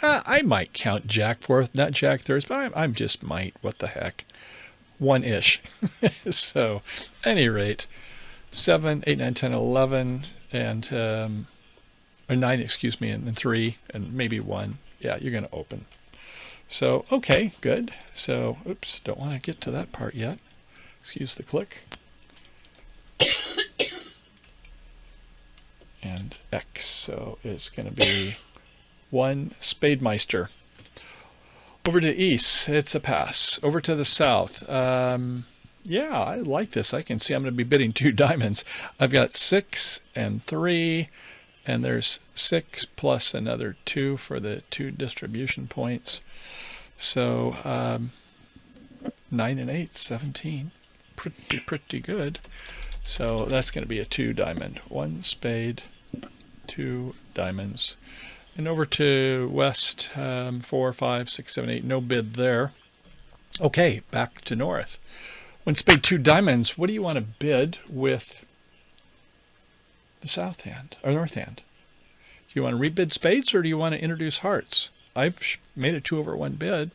I might count jack fourth, not jack thirds, but I'm just might. What the heck, 1-ish. So, any rate, 7, 8, 9, 10, 11, and or 9, excuse me, and 3, and maybe 1. Yeah, you're going to open. So, okay, good. So, oops, don't want to get to that part yet. Excuse the click. And X, so it's going to be 1 Spademeister. Over to east, it's a pass. Over to the south, yeah, I like this. I can see I'm going to be bidding 2 diamonds. I've got 6 and 3, and there's 6 plus another 2 for the 2 distribution points. So 9 and 8, 17. Pretty good. So that's going to be a 2 diamond. 1 spade, 2 diamonds. And over to west, 4, 5, 6, 7, 8. No bid there. Okay, back to north. 1 spade, 2 diamonds. What do you want to bid with the south hand or north hand? Do you want to rebid spades, or do you want to introduce hearts? I've made a 2/1 bid.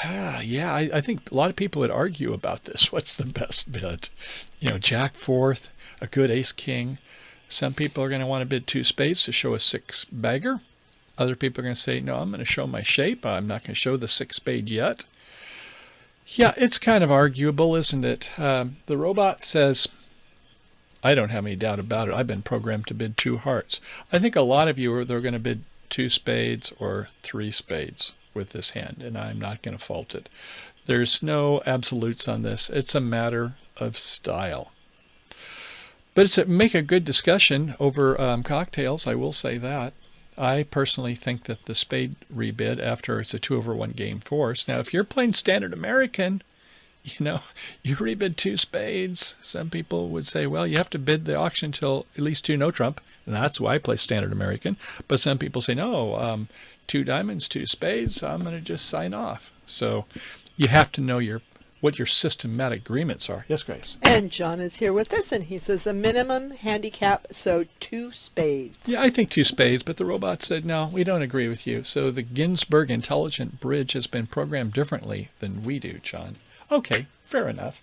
Yeah, I think a lot of people would argue about this. What's the best bid? You know, jack fourth, a good ace king. Some people are going to want to bid 2 spades to show a 6 bagger. Other people are going to say, no, I'm going to show my shape. I'm not going to show the 6 spade yet. Yeah, it's kind of arguable, isn't it? The robot says, I don't have any doubt about it. I've been programmed to bid 2 hearts. I think a lot of you they're going to bid 2 spades or 3 spades with this hand, and I'm not going to fault it. There's no absolutes on this. It's a matter of style. But it's make a good discussion over cocktails, I will say that. I personally think that the spade rebid after it's a 2/1 game force. Now, if you're playing standard American, you know, you rebid 2 spades. Some people would say, well, you have to bid the auction till at least 2 no trump, and that's why I play standard American. But some people say, no, 2 diamonds, 2 spades, I'm going to just sign off. So you have to know what your systematic agreements are. Yes, Grace?
And John is here with us, and he says a minimum handicap, so 2 spades.
Yeah, I think 2 spades, but the robot said, no, we don't agree with you. So the Ginsburg Intelligent Bridge has been programmed differently than we do, John. Okay, fair enough.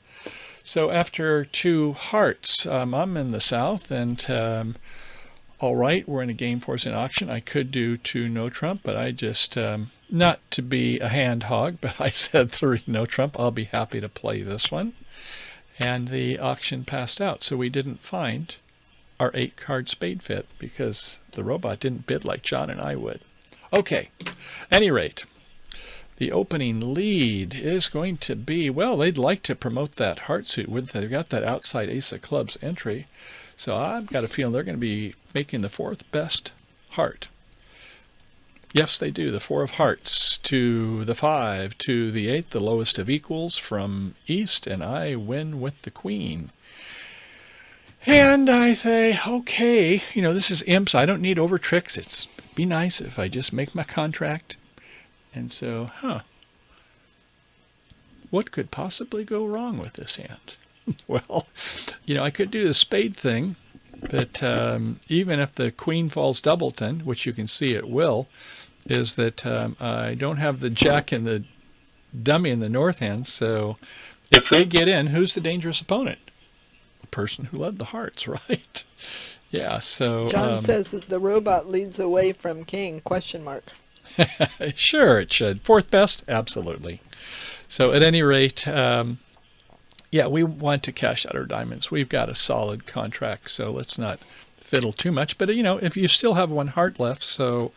So after 2 hearts, I'm in the south, and all right, we're in a game force in auction. I could do 2 no trump, but I just, not to be a hand hog, but I said 3 no trump. I'll be happy to play this one. And the auction passed out, so we didn't find our 8-card spade fit because the robot didn't bid like John and I would. Okay, any rate, the opening lead is going to be, well, they'd like to promote that heart suit. They've got that outside ace of clubs entry. So I've got a feeling they're going to be making the 4th best heart. Yes, they do. The 4 of hearts to the 5 to the 8, the lowest of equals from east, and I win with the queen. And I say, okay, you know, this is imps. I don't need over tricks. It'd be nice if I just make my contract. And so, what could possibly go wrong with this hand? Well, you know, I could do the spade thing, but even if the queen falls doubleton, which you can see it will, is that I don't have the jack and the dummy in the north hand. So if they get in, who's the dangerous opponent? The person who led the hearts, right? Yeah, so...
John says that the robot leads away from king, question mark.
Sure, it should. 4th best? Absolutely. So at any rate... yeah, we want to cash out our diamonds. We've got a solid contract, so let's not fiddle too much. But, if you still have one heart left, so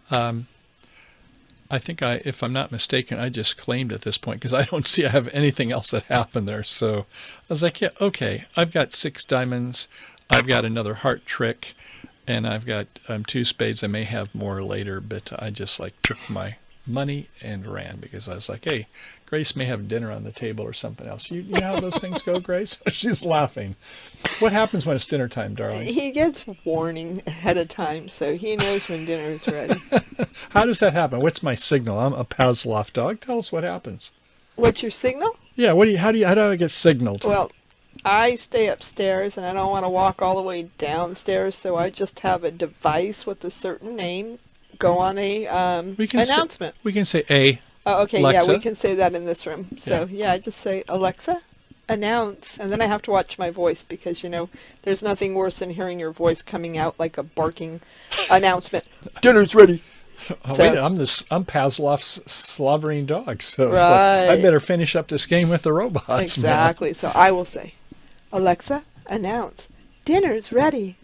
I think if I'm not mistaken, I just claimed at this point because I don't see I have anything else that happened there. So I was like, yeah, okay, I've got 6 diamonds. I've got another heart trick, and I've got 2 spades. I may have more later, but I just took my money and ran because I was like, hey, Grace may have dinner on the table or something else. You know how those things go, Grace? She's laughing. What happens when it's dinner time, darling?
He gets warning ahead of time, so he knows when dinner is ready.
How does that happen? What's my signal? I'm a Pavlov dog. Tell us what happens.
What's your signal?
Yeah, how do I get signaled?
Well, I stay upstairs and I don't want to walk all the way downstairs, so I just have a device with a certain name go on a announcement.
We can say A.
Oh, okay,
Alexa.
yeah, we can say that in this room. So, yeah, I just say, Alexa, announce. And then I have to watch my voice because, there's nothing worse than hearing your voice coming out like a barking announcement. Dinner's ready.
Oh, wait, I'm Pavlov's slobbering dog, so
right.
I better finish up this game with the robots.
Exactly.
Man.
So I will say, Alexa, announce. Dinner's ready.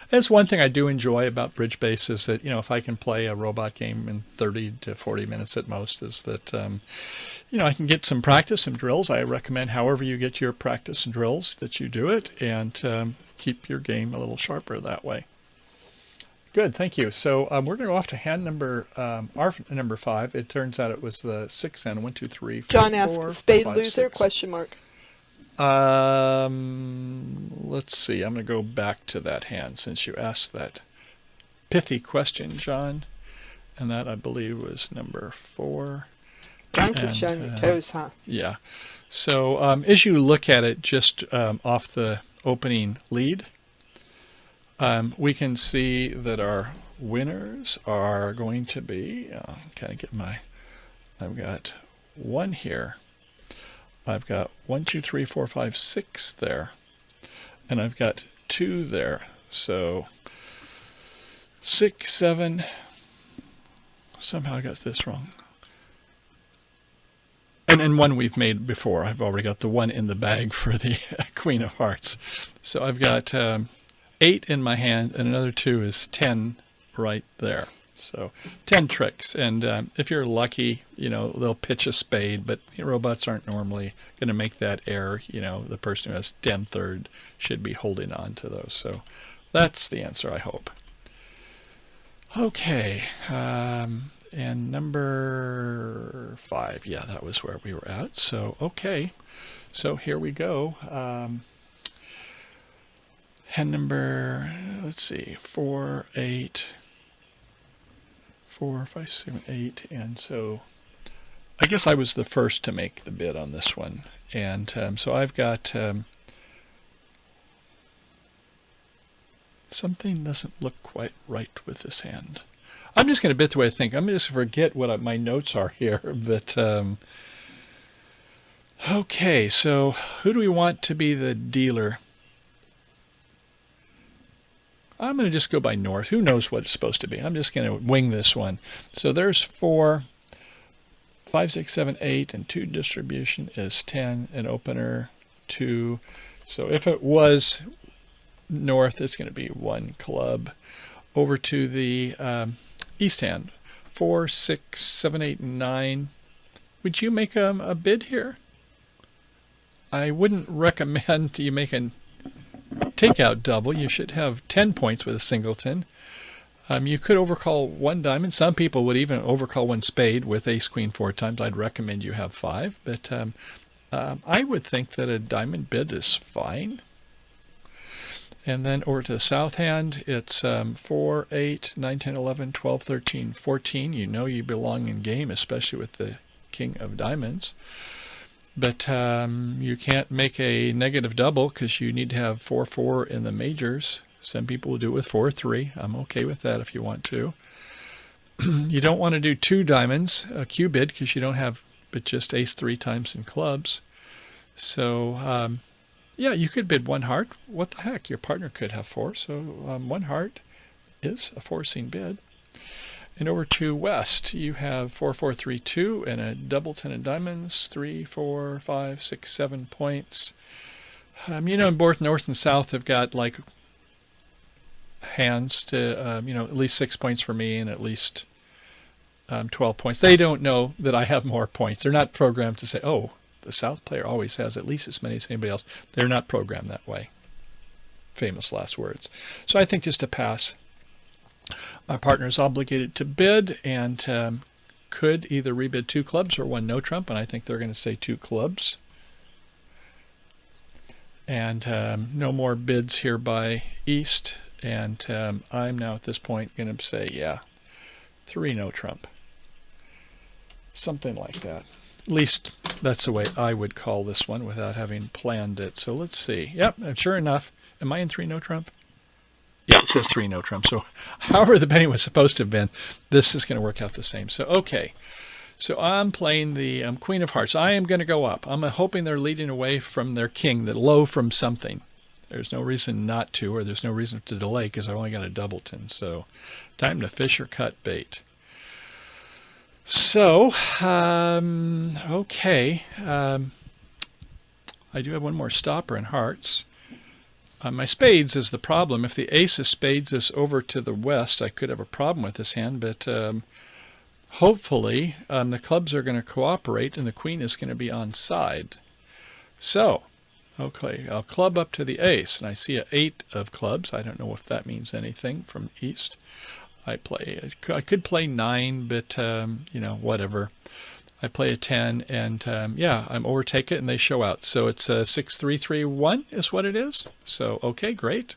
That's one thing I do enjoy about Bridge Base is that, if I can play a robot game in 30 to 40 minutes at most, is that, I can get some practice and drills. I recommend however you get your practice and drills that you do it and keep your game a little sharper that way. Good, thank you. So we're going to go off to hand number, our number 5. It turns out it was the 6th hand. 1, 2, 3, 4,
John asked,
4,
Spade
5,
loser,
6.
question mark.
Let's see. I'm going to go back to that hand since you asked that pithy question, John. And that, I believe, was number 4.
John keeps showing your toes, huh?
Yeah. So as you look at it just off the opening lead, we can see that our winners are going to be, I've got 1 here. I've got 1, 2, 3, 4, 5, 6 there. And I've got 2 there. So 6, 7. Somehow I got this wrong. And 1 we've made before. I've already got the 1 in the bag for the Queen of Hearts. So I've got 8 in my hand, and another 2 is 10 right there. So 10 tricks, and if you're lucky, they'll pitch a spade, but robots aren't normally going to make that error. The person who has 10 third should be holding on to those. So that's the answer, I hope. Okay, and number 5, yeah, that was where we were at. So, okay, so here we go. Hand number, let's see, 4, 8, 4, 5, 7, 8, and so I guess I was the first to make the bid on this one, and so I've got something doesn't look quite right with this hand. I'm just going to bid the way I think. I'm just going to forget what my notes are here, but okay, so who do we want to be the dealer? I'm going to just go by north. Who knows what it's supposed to be? I'm just going to wing this one. So there's 4, 5, 6, 7, 8, and 2 distribution is 10, and opener 2. So if it was north, it's going to be 1 club. Over to the east hand, 4, 6, 7, 8, and 9. Would you make a bid here? I wouldn't recommend you make a takeout double. You should have 10 points with a singleton. You could overcall 1 diamond. Some people would even overcall 1 spade with ace queen 4 times. I'd recommend you have 5, but I would think that a diamond bid is fine. And then over to the south hand, it's 4, 8, 9, 10, 11, 12, 13, 14. You belong in game, especially with the king of diamonds. But you can't make a negative double because you need to have 4, 4 in the majors. Some people will do it with 4, 3. I'm okay with that if you want to. You don't want to do 2 diamonds, a Q bid, because you don't have but just ace 3 times in clubs. So, yeah, you could bid 1 heart. What the heck? Your partner could have 4. So 1 heart is a forcing bid. And over to west, you have 4, 4, 3, 2, and a double 10 of diamonds, 3, 4, 5, 6, 7 points. Both north and south have got hands to, at least 6 points for me and at least 12 points. They don't know that I have more points. They're not programmed to say, oh, the South player always has at least as many as anybody else. They're not programmed that way. Famous last words. So I think just to pass. My partner is obligated to bid and could either rebid 2 clubs or 1 no trump, and I think they're going to say 2 clubs. And no more bids here by East, and I'm now at this point going to say, yeah, 3 no trump. Something like that. At least that's the way I would call this one without having planned it. So let's see. Yep, and sure enough, am I in 3 no trump? Yeah, it says 3 no trump. So however the betting was supposed to have been, this is going to work out the same. So, okay. So I'm playing the Queen of Hearts. I am going to go up. I'm hoping they're leading away from their king, the low from something. There's no reason not to, or there's no reason to delay because I've only got a doubleton. So time to fish or cut bait. So, okay. I do have one more stopper in hearts. My spades is the problem. If the ace of spades is over to the west, I could have a problem with this hand, but hopefully the clubs are going to cooperate and the queen is going to be on side. So, okay, I'll club up to the ace, and I see an 8 of clubs. I don't know if that means anything from east. I could play 9, but, whatever. I play a 10, and yeah, I'm overtake it, and they show out. So it's 6-3-3-1 is what it is. So, okay, great.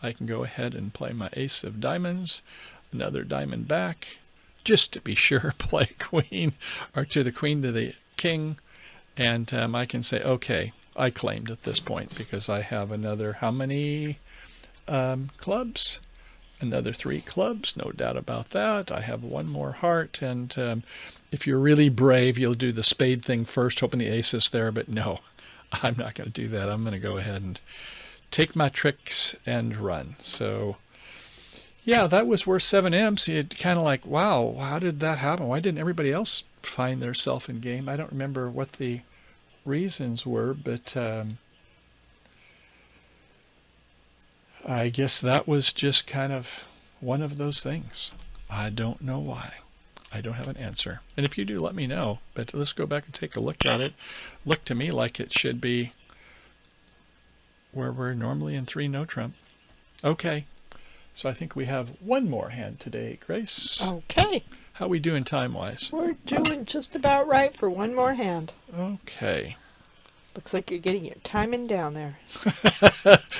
I can go ahead and play my ace of diamonds, another diamond back, just to be sure, play queen, or to the queen to the king, and I can say, okay, I claimed at this point because I have another, how many clubs? Another 3 clubs, no doubt about that. I have 1 more heart, and if you're really brave, you'll do the spade thing first, hoping the ace is there, but no, I'm not going to do that. I'm going to go ahead and take my tricks and run. So, yeah, that was worth 7 imps. It kind of like, wow, how did that happen? Why didn't everybody else find their self in game? I don't remember what the reasons were, but I guess that was just kind of one of those things. I don't know why. I don't have an answer. And if you do, let me know. But let's go back and take a look at it. Look to me like it should be where we're normally in 3 no trump. Okay. So I think we have 1 more hand today, Grace.
Okay.
How we doing time-wise?
We're doing just about right for 1 more hand.
Okay.
Looks like you're getting your timing down there.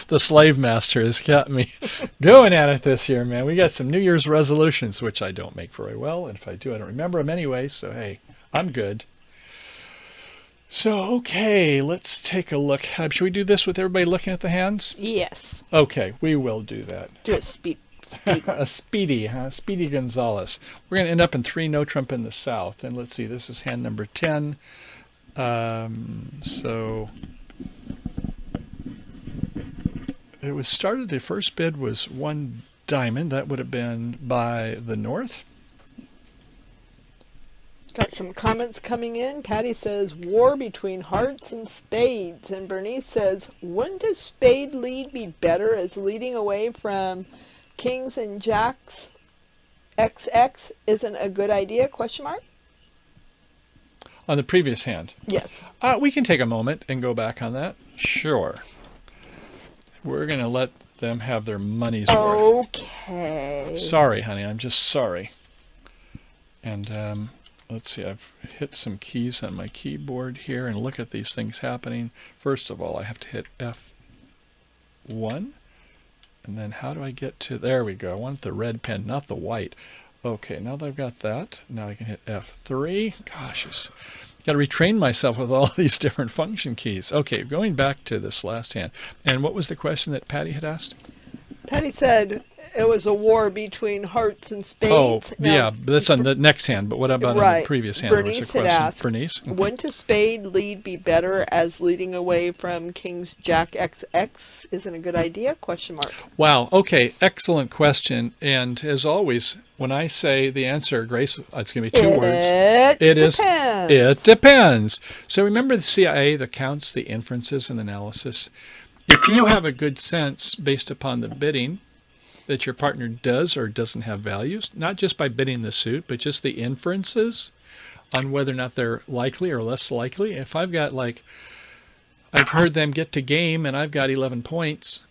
The slave master has got me going at it this year, man. We got some New Year's resolutions, which I don't make very well. And if I do, I don't remember them anyway. So, hey, I'm good. So, okay, let's take a look. Should we do this with everybody looking at the hands?
Yes.
Okay, we will do that.
Do a speed.
A Speedy, Speedy Gonzalez. We're going to end up in 3 no trump in the south. And let's see, this is hand number 10. So it was started, the first bid was 1 diamond. That would have been by the north.
Got some comments coming in. Patty says, war between hearts and spades. And Bernice says, wouldn't a spade lead be better as leading away from kings and jacks? XX isn't a good idea, question mark?
On the previous hand?
Yes.
We can take a moment and go back on that. Sure. We're going to let them have their money's worth.
Okay.
Sorry, honey. I'm just sorry. And let's see. I've hit some keys on my keyboard here, and look at these things happening. First of all, I have to hit F1. And then how do I get to... There we go. I want the red pen, not the white. Okay, now that I've got that, now I can hit F3. Gosh, I've got to retrain myself with all these different function keys. Okay, going back to this last hand. And what was the question that Patty had asked?
Patty said it was a war between hearts and spades.
Oh,
now,
yeah, that's on the next hand. But what about on the previous hand?
Bernice had asked,
Bernice?
wouldn't a spade lead be better as leading away from king's jack XX isn't a good idea? Question mark.
Wow. Okay. Excellent question. And as always, when I say the answer, Grace, it's going to be 2 words. It depends. It depends. So remember the CIA that counts the inferences and analysis. If you have a good sense based upon the bidding, that your partner does or doesn't have values, not just by bidding the suit, but just the inferences on whether or not they're likely or less likely. If I've got I've heard them get to game and I've got 11 points,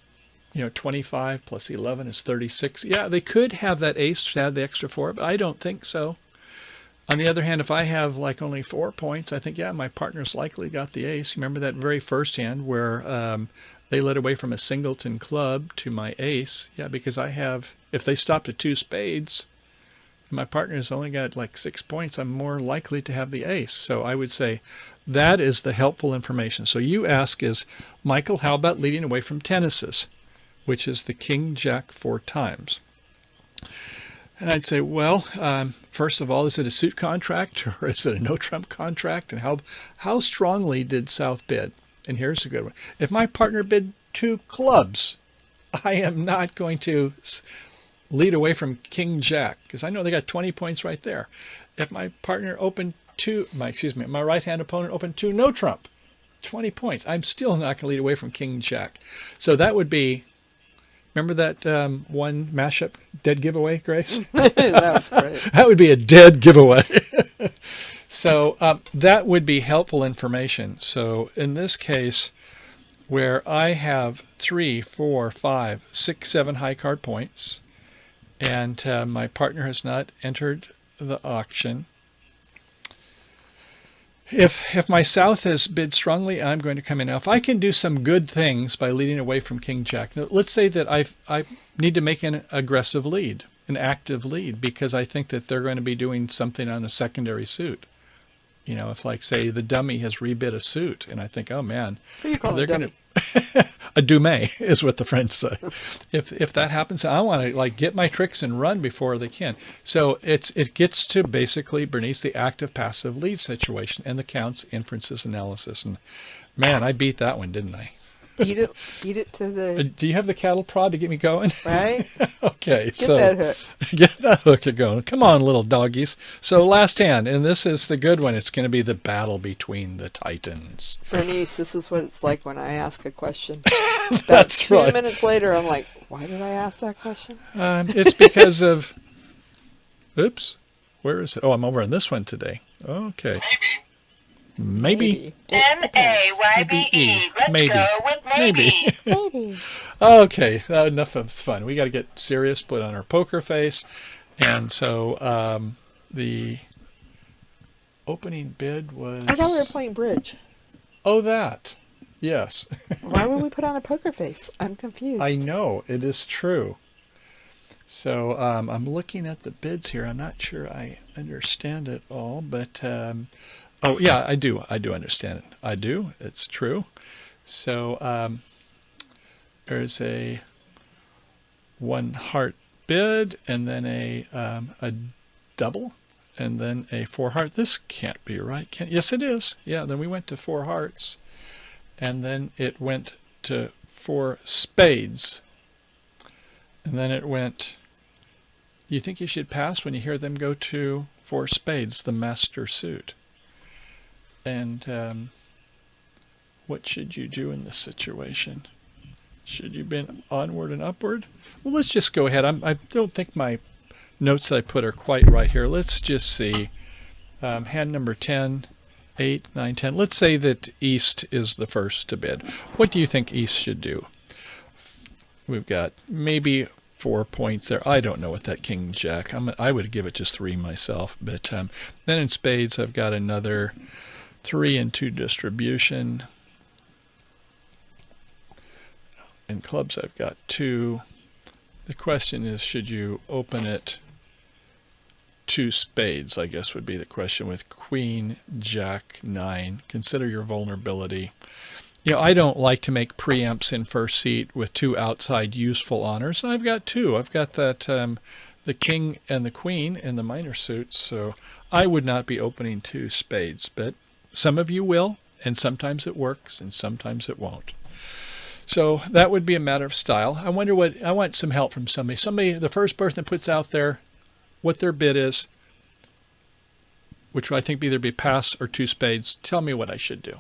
25 plus 11 is 36. Yeah, they could have that ace to add the extra 4, but I don't think so. On the other hand, if I have only 4 points, I think, yeah, my partner's likely got the ace. You remember that very first hand where they led away from a singleton club to my ace? Yeah, because if they stopped at 2 spades, my partner's only got 6 points, I'm more likely to have the ace. So I would say that is the helpful information. So you ask Michael, how about leading away from tennises, which is the king, jack 4 times? And I'd say, well, first of all, is it a suit contract or is it a no-trump contract? And how strongly did South bid? And here's a good one. If my partner bid 2 clubs, I am not going to lead away from king jack because I know they got 20 points right there. If my partner opened my right-hand opponent opened 2 no-trump, 20 points, I'm still not going to lead away from king jack. So that would be, remember that one mashup dead giveaway, Grace?
That was great.
That would be a dead giveaway. So that would be helpful information. So in this case, where I have 3, 4, 5, 6, 7 high card points, and my partner has not entered the auction, if my South has bid strongly, I'm going to come in. Now, if I can do some good things by leading away from king jack, now, let's say that I need to make an aggressive lead, an active lead, because I think that they're going to be doing something on a secondary suit. If say the dummy has rebid a suit, and I think, oh man,
What do you call
they're
a dummy?
a dummy is what the French say. If that happens, I want to get my tricks and run before they can. So it gets to basically, Bernice, the active passive lead situation and the counts, inferences, analysis. And man, I beat that one, didn't I?
Beat it to the
Do you have the cattle prod to get me going?
right.
Okay,
Get
so
that hook.
get that hooker going. Come on, little doggies. So last hand, and this is the good one. It's going to be the battle between the titans.
Bernice, this is what it's like when I ask a question.
That's
2
right.
minutes later, I'm like, why did I ask that question?
It's because of. Oops, where is it? Oh, I'm over on this one today. Okay. Maybe.
It depends.
MAYBE. Let's
Maybe.
go with maybe.
Maybe.
Okay, enough of fun. We got to get serious, put on our poker face. And so the opening bid was...
I thought we were playing bridge.
Oh, that. Yes.
Why would we put on a poker face? I'm confused.
I know, it is true. So I'm looking at the bids here. I'm not sure I understand it all, but... oh, yeah, I do. I do understand it. I do. It's true. So there's a 1 heart bid and then a double and then a 4 heart. This can't be right. Yes, it is. Yeah, then we went to 4 hearts and then it went to 4 spades. And then it went... You think you should pass when you hear them go to 4 spades, the master suit. And what should you do in this situation? Should you be onward and upward? Well, let's just go ahead. I don't think my notes that I put are quite right here. Let's just see. Hand number 10, 8, 9, 10. Let's say that East is the first to bid. What do you think East should do? We've got maybe 4 points there. I don't know what that king jack. I would give it just 3 myself. But then in spades, I've got another 3 and 2 distribution. In clubs, I've got 2. The question is, should you open it 2 spades, I guess would be the question, with queen, jack, 9. Consider your vulnerability. I don't like to make preempts in first seat with 2 outside useful honors. I've got 2. I've got that the king and the queen in the minor suits, so I would not be opening 2 spades, but some of you will, and sometimes it works, and sometimes it won't. So that would be a matter of style. I want some help from somebody. Somebody, the first person that puts out there what their bid is, which I think either be pass or 2 spades, tell me what I should do.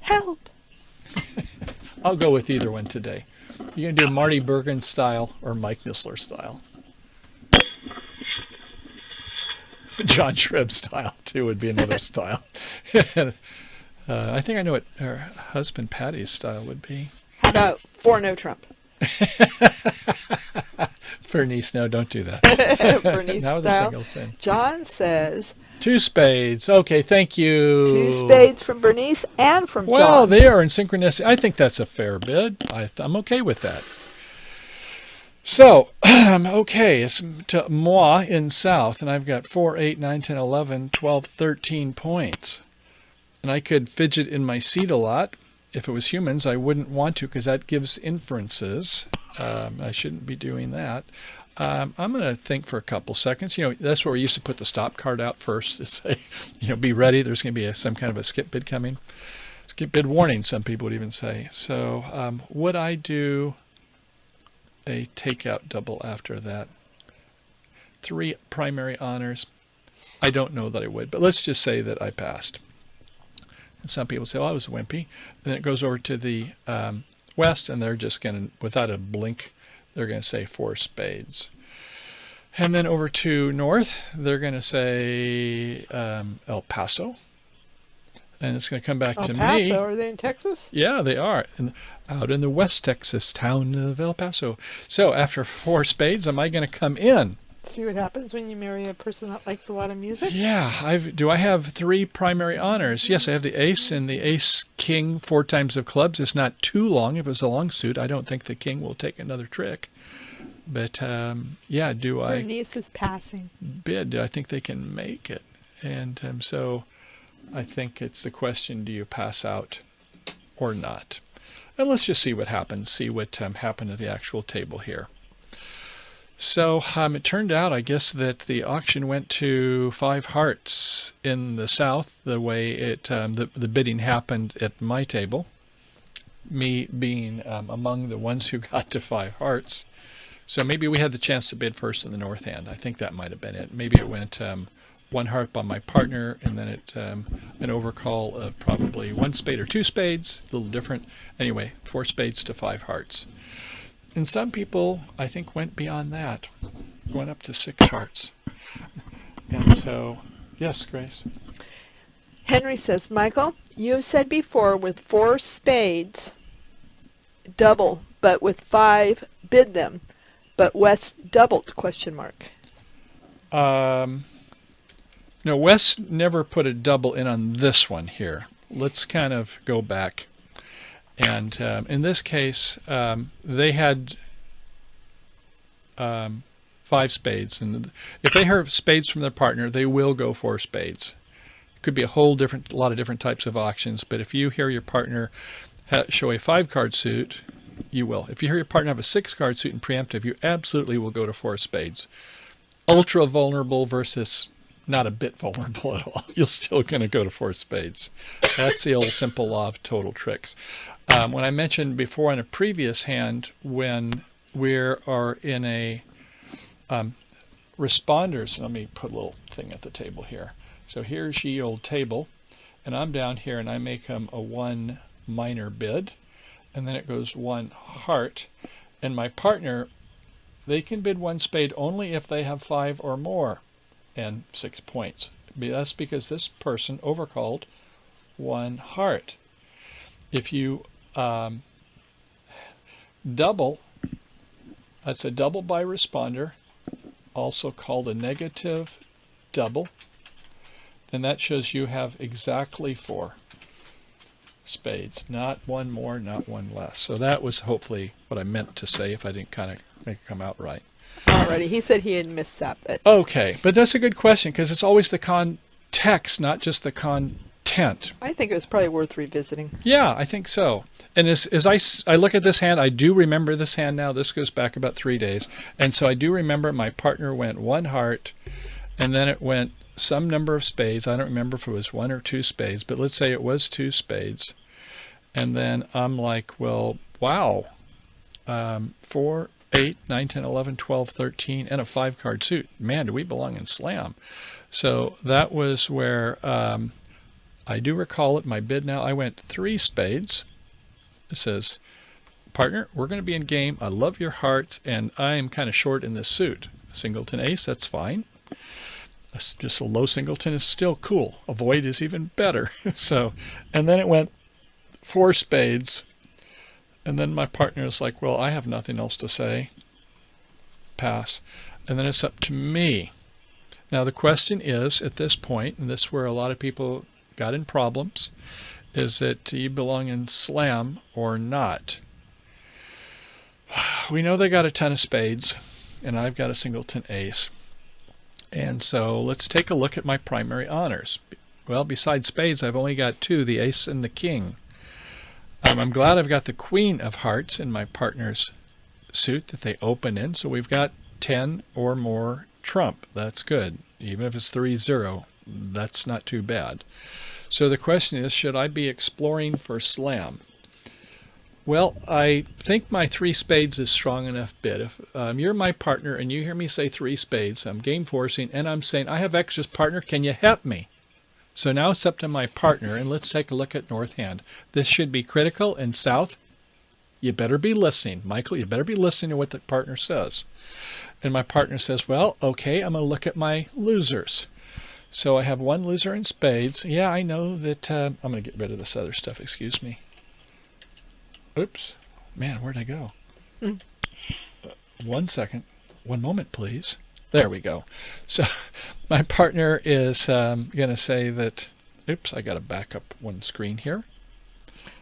Help.
I'll go with either one today. You gonna do Marty Bergen style or Mike Nisler style? John Shrib style too would be another style. I think I know what her husband Patty's style would be.
How about for no Trump?
Bernice, no, don't do that.
Bernice
Now the
style.
singleton.
John says
2 spades. Okay, thank you.
2 spades from Bernice and from
Well,
John.
they are in synchronicity. I think that's a fair bid. I'm okay with that. So, okay, it's to moi in south, and I've got 4, 8, 9, 10, 11, 12, 13 points. And I could fidget in my seat a lot. If it was humans, I wouldn't want to because that gives inferences. I shouldn't be doing that. I'm going to think for a couple seconds. That's where we used to put the stop card out first to say, be ready. There's going to be some kind of a skip bid coming. Skip bid warning, some people would even say. So would I do a takeout double after that? 3 primary honors. I don't know that I would, but let's just say that I passed. And some people say, well, I was wimpy. And then it goes over to the west, and they're just going to, without a blink, they're going to say 4 spades. And then over to north, they're going to say El Paso. And it's going to come back to me.
El Paso, are they in Texas?
Yeah, they are. Out in the West Texas town of El Paso. So after 4 spades, am I going to come in?
See what happens when you marry a person that likes a lot of music?
Yeah. Do I have 3 primary honors? Yes, I have the ace and the ace king 4 times of clubs. It's not too long. If it was a long suit, I don't think the king will take another trick. But yeah, do I
Bernice is passing.
bid? Do I think they can make it? And so I think it's the question, do you pass out or not? And let's just see what happens, see what happened at the actual table here. So it turned out, I guess, that the auction went to 5 hearts in the south, the way the bidding happened at my table, me being among the ones who got to 5 hearts. So maybe we had the chance to bid first in the north end. I think that might have been it. Maybe it went 1 heart by my partner, and then an overcall of probably 1 spade or 2 spades, a little different. Anyway, 4 spades to 5 hearts. And some people, I think, went beyond that, went up to 6 hearts. And so, yes, Grace.
Henry says, Michael, you have said before with 4 spades, double, but with 5, bid them. But West doubled, question mark.
No, Wes never put a double in on this one here. Let's kind of go back. And in this case, they had 5 spades. And if they have spades from their partner, they will go 4 spades. It could be a lot of different types of auctions. But if you hear your partner show a 5-card suit, you will. If you hear your partner have a 6-card suit in preemptive, you absolutely will go to 4 spades. Ultra vulnerable versus not a bit vulnerable at all. You're still going to go to 4 spades. That's the old simple law of total tricks. When I mentioned before in a previous hand, when we are in a responders, let me put a little thing at the table here. So here's ye old table, and I'm down here, and I make him a 1 minor bid, and then it goes 1 heart, and my partner, they can bid 1 spade only if they have 5 or more and 6 points. That's because this person overcalled 1 heart. If you double, that's a double by responder, also called a negative double, then that shows you have exactly 4 spades, not 1 more, not 1 less. So that was hopefully what I meant to say, if I didn't kind of make it come out right.
Alrighty, he said he had missed that bit.
Okay, but that's a good question, because it's always the context, not just the content.
I think it was probably worth revisiting.
Yeah, I think so. And as I look at this hand, I do remember this hand now. This goes back about 3 days. And so I do remember my partner went 1 heart, and then it went some number of spades. I don't remember if it was 1 or 2 spades, but let's say it was 2 spades. And then I'm like, well, wow, 4, 8, 9, 10, 11, 12, 13, and a 5-card suit. Man, do we belong in Slam. So that was where I do recall it, my bid now. I went 3 spades. It says partner, we're going to be in game. I love your hearts, and I'm kind of short in this suit. Singleton ace, that's fine. Just a low singleton is still cool. A void is even better. So, and then it went 4 spades. And then my partner is like, well, I have nothing else to say. Pass. And then it's up to me. Now the question is, at this point, and this is where a lot of people got in problems, is that do you belong in slam or not? We know they got a ton of spades, and I've got a singleton ace. And so let's take a look at my primary honors. Well, besides spades, I've only got 2, the ace and the king. I'm glad I've got the queen of hearts in my partner's suit that they open in. So we've got 10 or more trump. That's good. Even if it's 3-0, that's not too bad. So the question is, should I be exploring for slam? Well, I think my 3 spades is strong enough bid. If you're my partner and you hear me say 3 spades, I'm game forcing and I'm saying, I have extras, partner, can you help me? So now it's up to my partner, and let's take a look at north hand. This should be critical, and south, you better be listening. Michael, you better be listening to what the partner says. And my partner says, well, okay, I'm going to look at my losers. So I have 1 loser in spades. Yeah, I know that I'm going to get rid of this other stuff, excuse me. Oops. Man, where'd I go? 1 second. 1 moment, please. There we go. So my partner is going to say that, oops, I got to back up 1 screen here.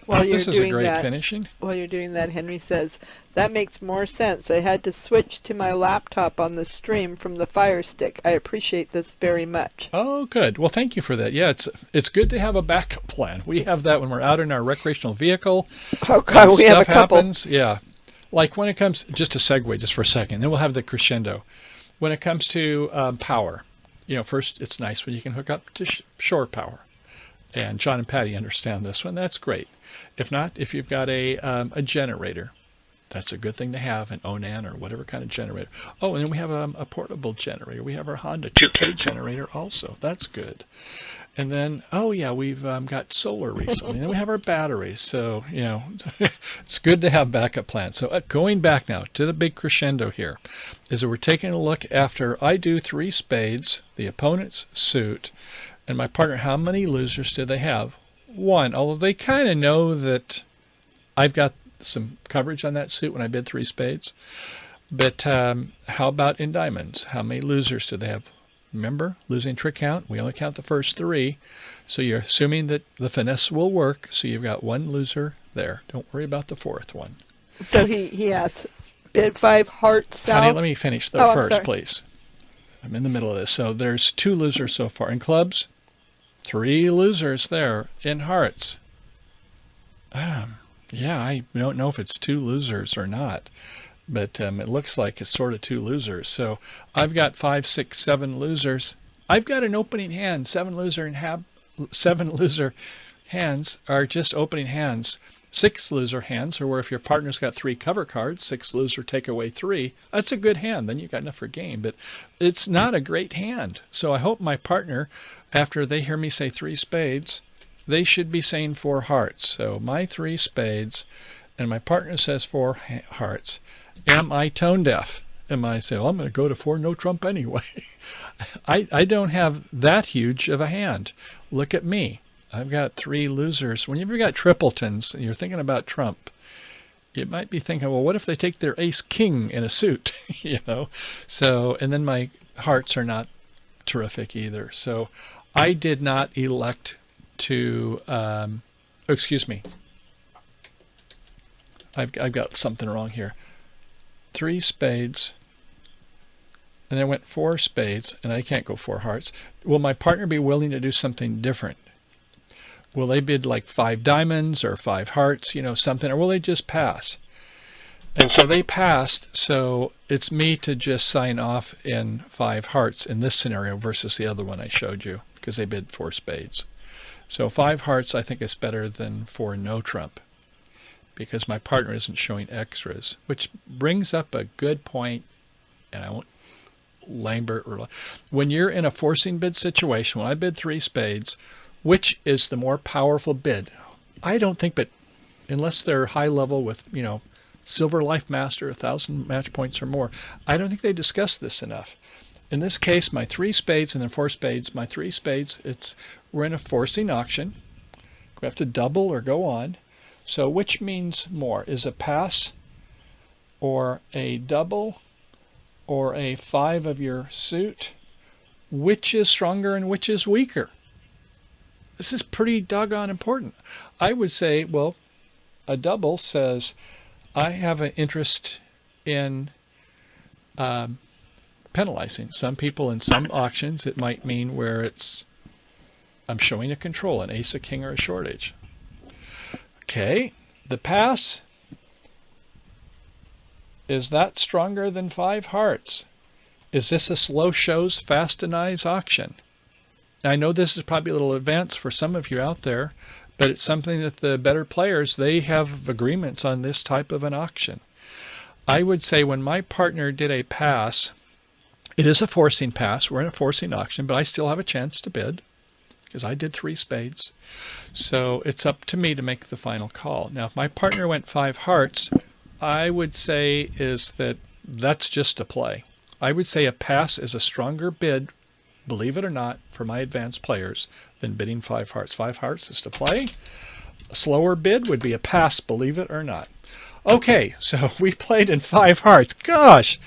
This is a great finishing.
While you're doing that, Henry says, that makes more sense. I had to switch to my laptop on the stream from the Fire Stick. I appreciate this very much.
Oh, good. Well, thank you for that. Yeah, it's good to have a backup plan. We have that when we're out in our recreational vehicle.
Oh, God, we have a couple.
Happens. Yeah. Like when it comes, just to segue just for a second, then we'll have the crescendo. When it comes to power, first it's nice when you can hook up to shore power. And John and Patty understand this one. That's great. If not, if you've got a generator, that's a good thing to have, an Onan or whatever kind of generator. Oh, and then we have a portable generator. We have our Honda 2K generator also. That's good. And then, oh yeah, we've got solar recently. And then we have our batteries. So, it's good to have backup plans. So going back now to the big crescendo here, is that we're taking a look after I do 3 spades, the opponent's suit, and my partner, how many losers do they have? 1, although they kind of know that I've got some coverage on that suit when I bid 3 spades. But how about in diamonds? How many losers do they have? Remember, losing trick count, we only count the first 3. So you're assuming that the finesse will work. So you've got 1 loser there. Don't worry about the 4th one.
So he asks, bid 5 hearts south.
Honey, let me finish the first, please. I'm in the middle of this. So there's 2 losers so far. In clubs, 3 losers there. In hearts, yeah, I don't know if it's 2 losers or not. But it looks like it's sort of 2 losers. So I've got 5, 6, 7 losers. I've got an opening hand. 7 loser hands are just opening hands. 6 loser hands are where if your partner's got 3 cover cards, 6 loser take away 3. That's a good hand. Then you've got enough for game. But it's not a great hand. So I hope my partner, after they hear me say 3 spades, they should be saying 4 hearts. So my 3 spades, and my partner says 4 hearts. Am I tone deaf? Am I say, well, I'm going to go to 4 no trump anyway? I don't have that huge of a hand. Look at me. I've got 3 losers. Whenever you've got tripletons and you're thinking about trump, you might be thinking, well, what if they take their ace king in a suit? So, and then my hearts are not terrific either. So I did not elect to, excuse me. I've got something wrong here. 3 spades, and then went 4 spades, and I can't go 4 hearts. Will my partner be willing to do something different? Will they bid like 5 diamonds or 5 hearts, something, or will they just pass? And so they passed, so it's me to just sign off in 5 hearts in this scenario versus the other one I showed you, because they bid 4 spades. So 5 hearts I think is better than 4 no trump, because my partner isn't showing extras, which brings up a good point, and I won't Lambert. When you're in a forcing bid situation, when I bid 3 spades, which is the more powerful bid? I don't think, but unless they're high level with, Silver Life Master, 1,000 match points or more. I don't think they discussed this enough. In this case, my 3 spades and then 4 spades. My 3 spades, we're in a forcing auction. We have to double or go on. So which means more? Is a pass or a double or a 5 of your suit? Which is stronger and which is weaker? This is pretty doggone important. I would say, well, a double says I have an interest in penalizing. Some people in some auctions, it might mean where I'm showing a control, an ace, a king, or a shortage. Okay, the pass, is that stronger than 5 hearts? Is this a slow shows, fast denies auction? Now, I know this is probably a little advanced for some of you out there, but it's something that the better players, they have agreements on this type of an auction. I would say when my partner did a pass, it is a forcing pass. We're in a forcing auction, but I still have a chance to bid because I did 3 spades. So it's up to me to make the final call. Now, if my partner went 5 hearts, I would say that's just a play. I would say a pass is a stronger bid, believe it or not, for my advanced players than bidding 5 hearts. 5 hearts is to play. A slower bid would be a pass, believe it or not. Okay, so we played in 5 hearts. Gosh!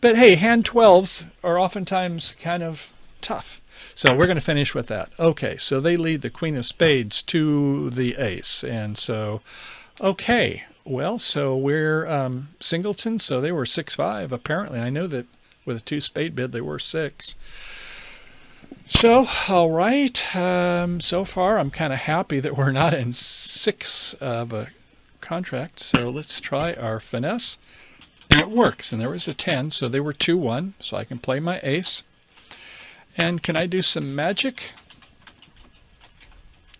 But hey, hand 12s are oftentimes kind of tough. So we're going to finish with that. Okay, so they lead the Queen of Spades to the ace. And so, okay, well, so we're singletons, so they were 6-5 apparently. I know that with a 2 spade bid, they were 6. So, all right, so far I'm kind of happy that we're not in 6 of a contract. So let's try our finesse. And it works, and there was a 10, so they were 2-1, so I can play my ace. And can I do some magic?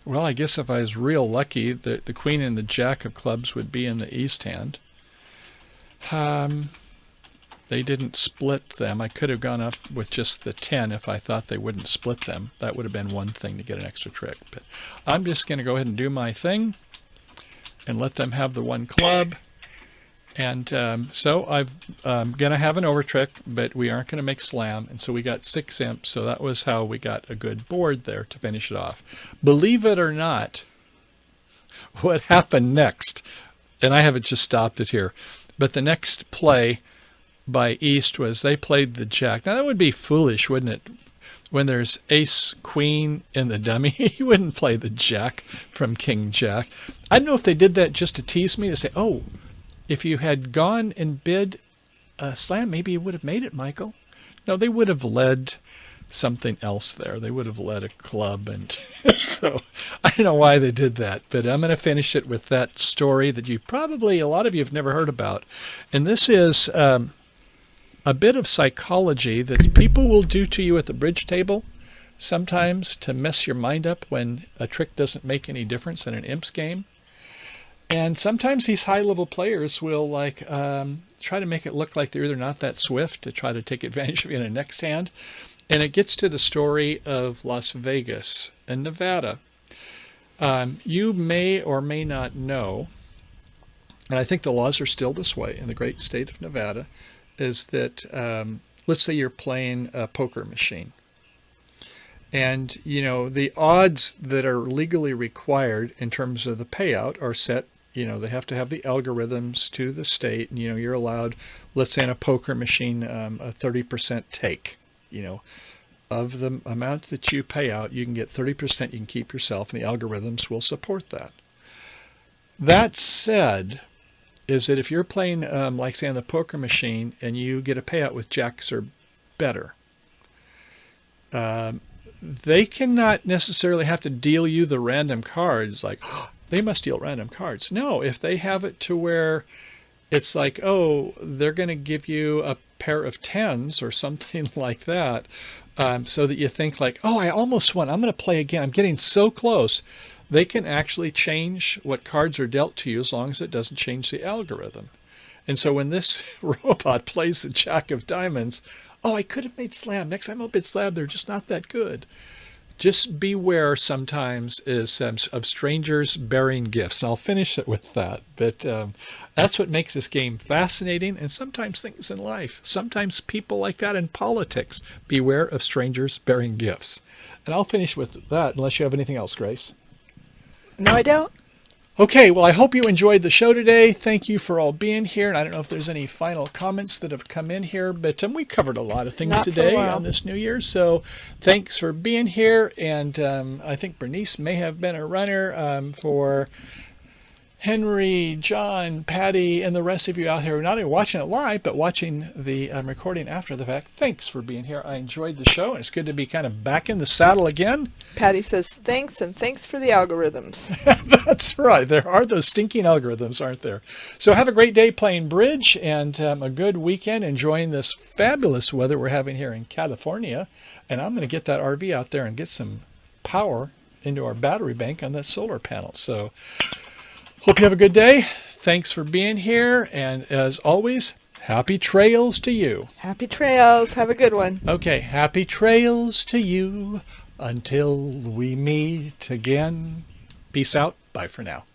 Well, I guess if I was real lucky, the queen and the jack of clubs would be in the east hand. They didn't split them. I could have gone up with just the 10 if I thought they wouldn't split them. That would have been one thing to get an extra trick. But I'm just going to go ahead and do my thing and let them have the 1 club. And so I'm going to have an over trick, but we aren't going to make slam. And so we got 6 imps. So that was how we got a good board there to finish it off. Believe it or not, what happened next, and I haven't just stopped it here, but the next play by East was they played the jack. Now that would be foolish, wouldn't it? When there's ace, queen in the dummy, you wouldn't play the jack from king jack. I don't know if they did that just to tease me, to say, oh, if you had gone and bid a slam, maybe you would have made it, Michael. No, they would have led something else there. They would have led a club. And so I don't know why they did that, but I'm going to finish it with that story that a lot of you have never heard about. And this is a bit of psychology that people will do to you at the bridge table sometimes to mess your mind up when a trick doesn't make any difference in an imps game. And sometimes these high-level players will try to make it look like they're either not that swift to try to take advantage of you in the next hand. And it gets to the story of Las Vegas and Nevada. You may or may not know, and I think the laws are still this way in the great state of Nevada, is that let's say you're playing a poker machine. And, the odds that are legally required in terms of the payout are set. They have to have the algorithms to the state. And, you're allowed, let's say in a poker machine, a 30% take. Of the amount that you pay out, you can get 30% you can keep yourself, and the algorithms will support that. That said, is that if you're playing, like say on the poker machine, and you get a payout with jacks or better, they cannot necessarily have to deal you the random cards, like, they must deal random cards. No, if they have it to where it's like, oh, they're going to give you a pair of 10s or something like that, so that you think like, oh, I almost won. I'm going to play again. I'm getting so close. They can actually change what cards are dealt to you as long as it doesn't change the algorithm. And so when this robot plays the jack of diamonds, oh, I could have made slam. Next time I'll bid slam. They're just not that good. just beware sometimes of strangers bearing gifts. I'll finish it with that. But that's what makes this game fascinating, and sometimes things in life. Sometimes people like that in politics. Beware of strangers bearing gifts. And I'll finish with that unless you have anything else, Grace.
No, I don't.
Okay, well, I hope you enjoyed the show today. Thank you for all being here. And I don't know if there's any final comments that have come in here, but we covered a lot of things
Not for a
today
while.
on this New Year. So thanks for being here. And I think Bernice may have been a runner for Henry, John, Patty, and the rest of you out here, not only watching it live, but watching the recording after the fact. Thanks for being here. I enjoyed the show, and it's good to be kind of back in the saddle again.
Patty says thanks, and thanks for the algorithms.
That's right. There are those stinking algorithms, aren't there? So have a great day playing bridge, and a good weekend enjoying this fabulous weather we're having here in California. And I'm going to get that RV out there and get some power into our battery bank on that solar panel. So hope you have a good day. Thanks for being here. And as always, happy trails to you.
Happy trails. Have a good one.
Okay, happy trails to you until we meet again. Peace out. Bye for now.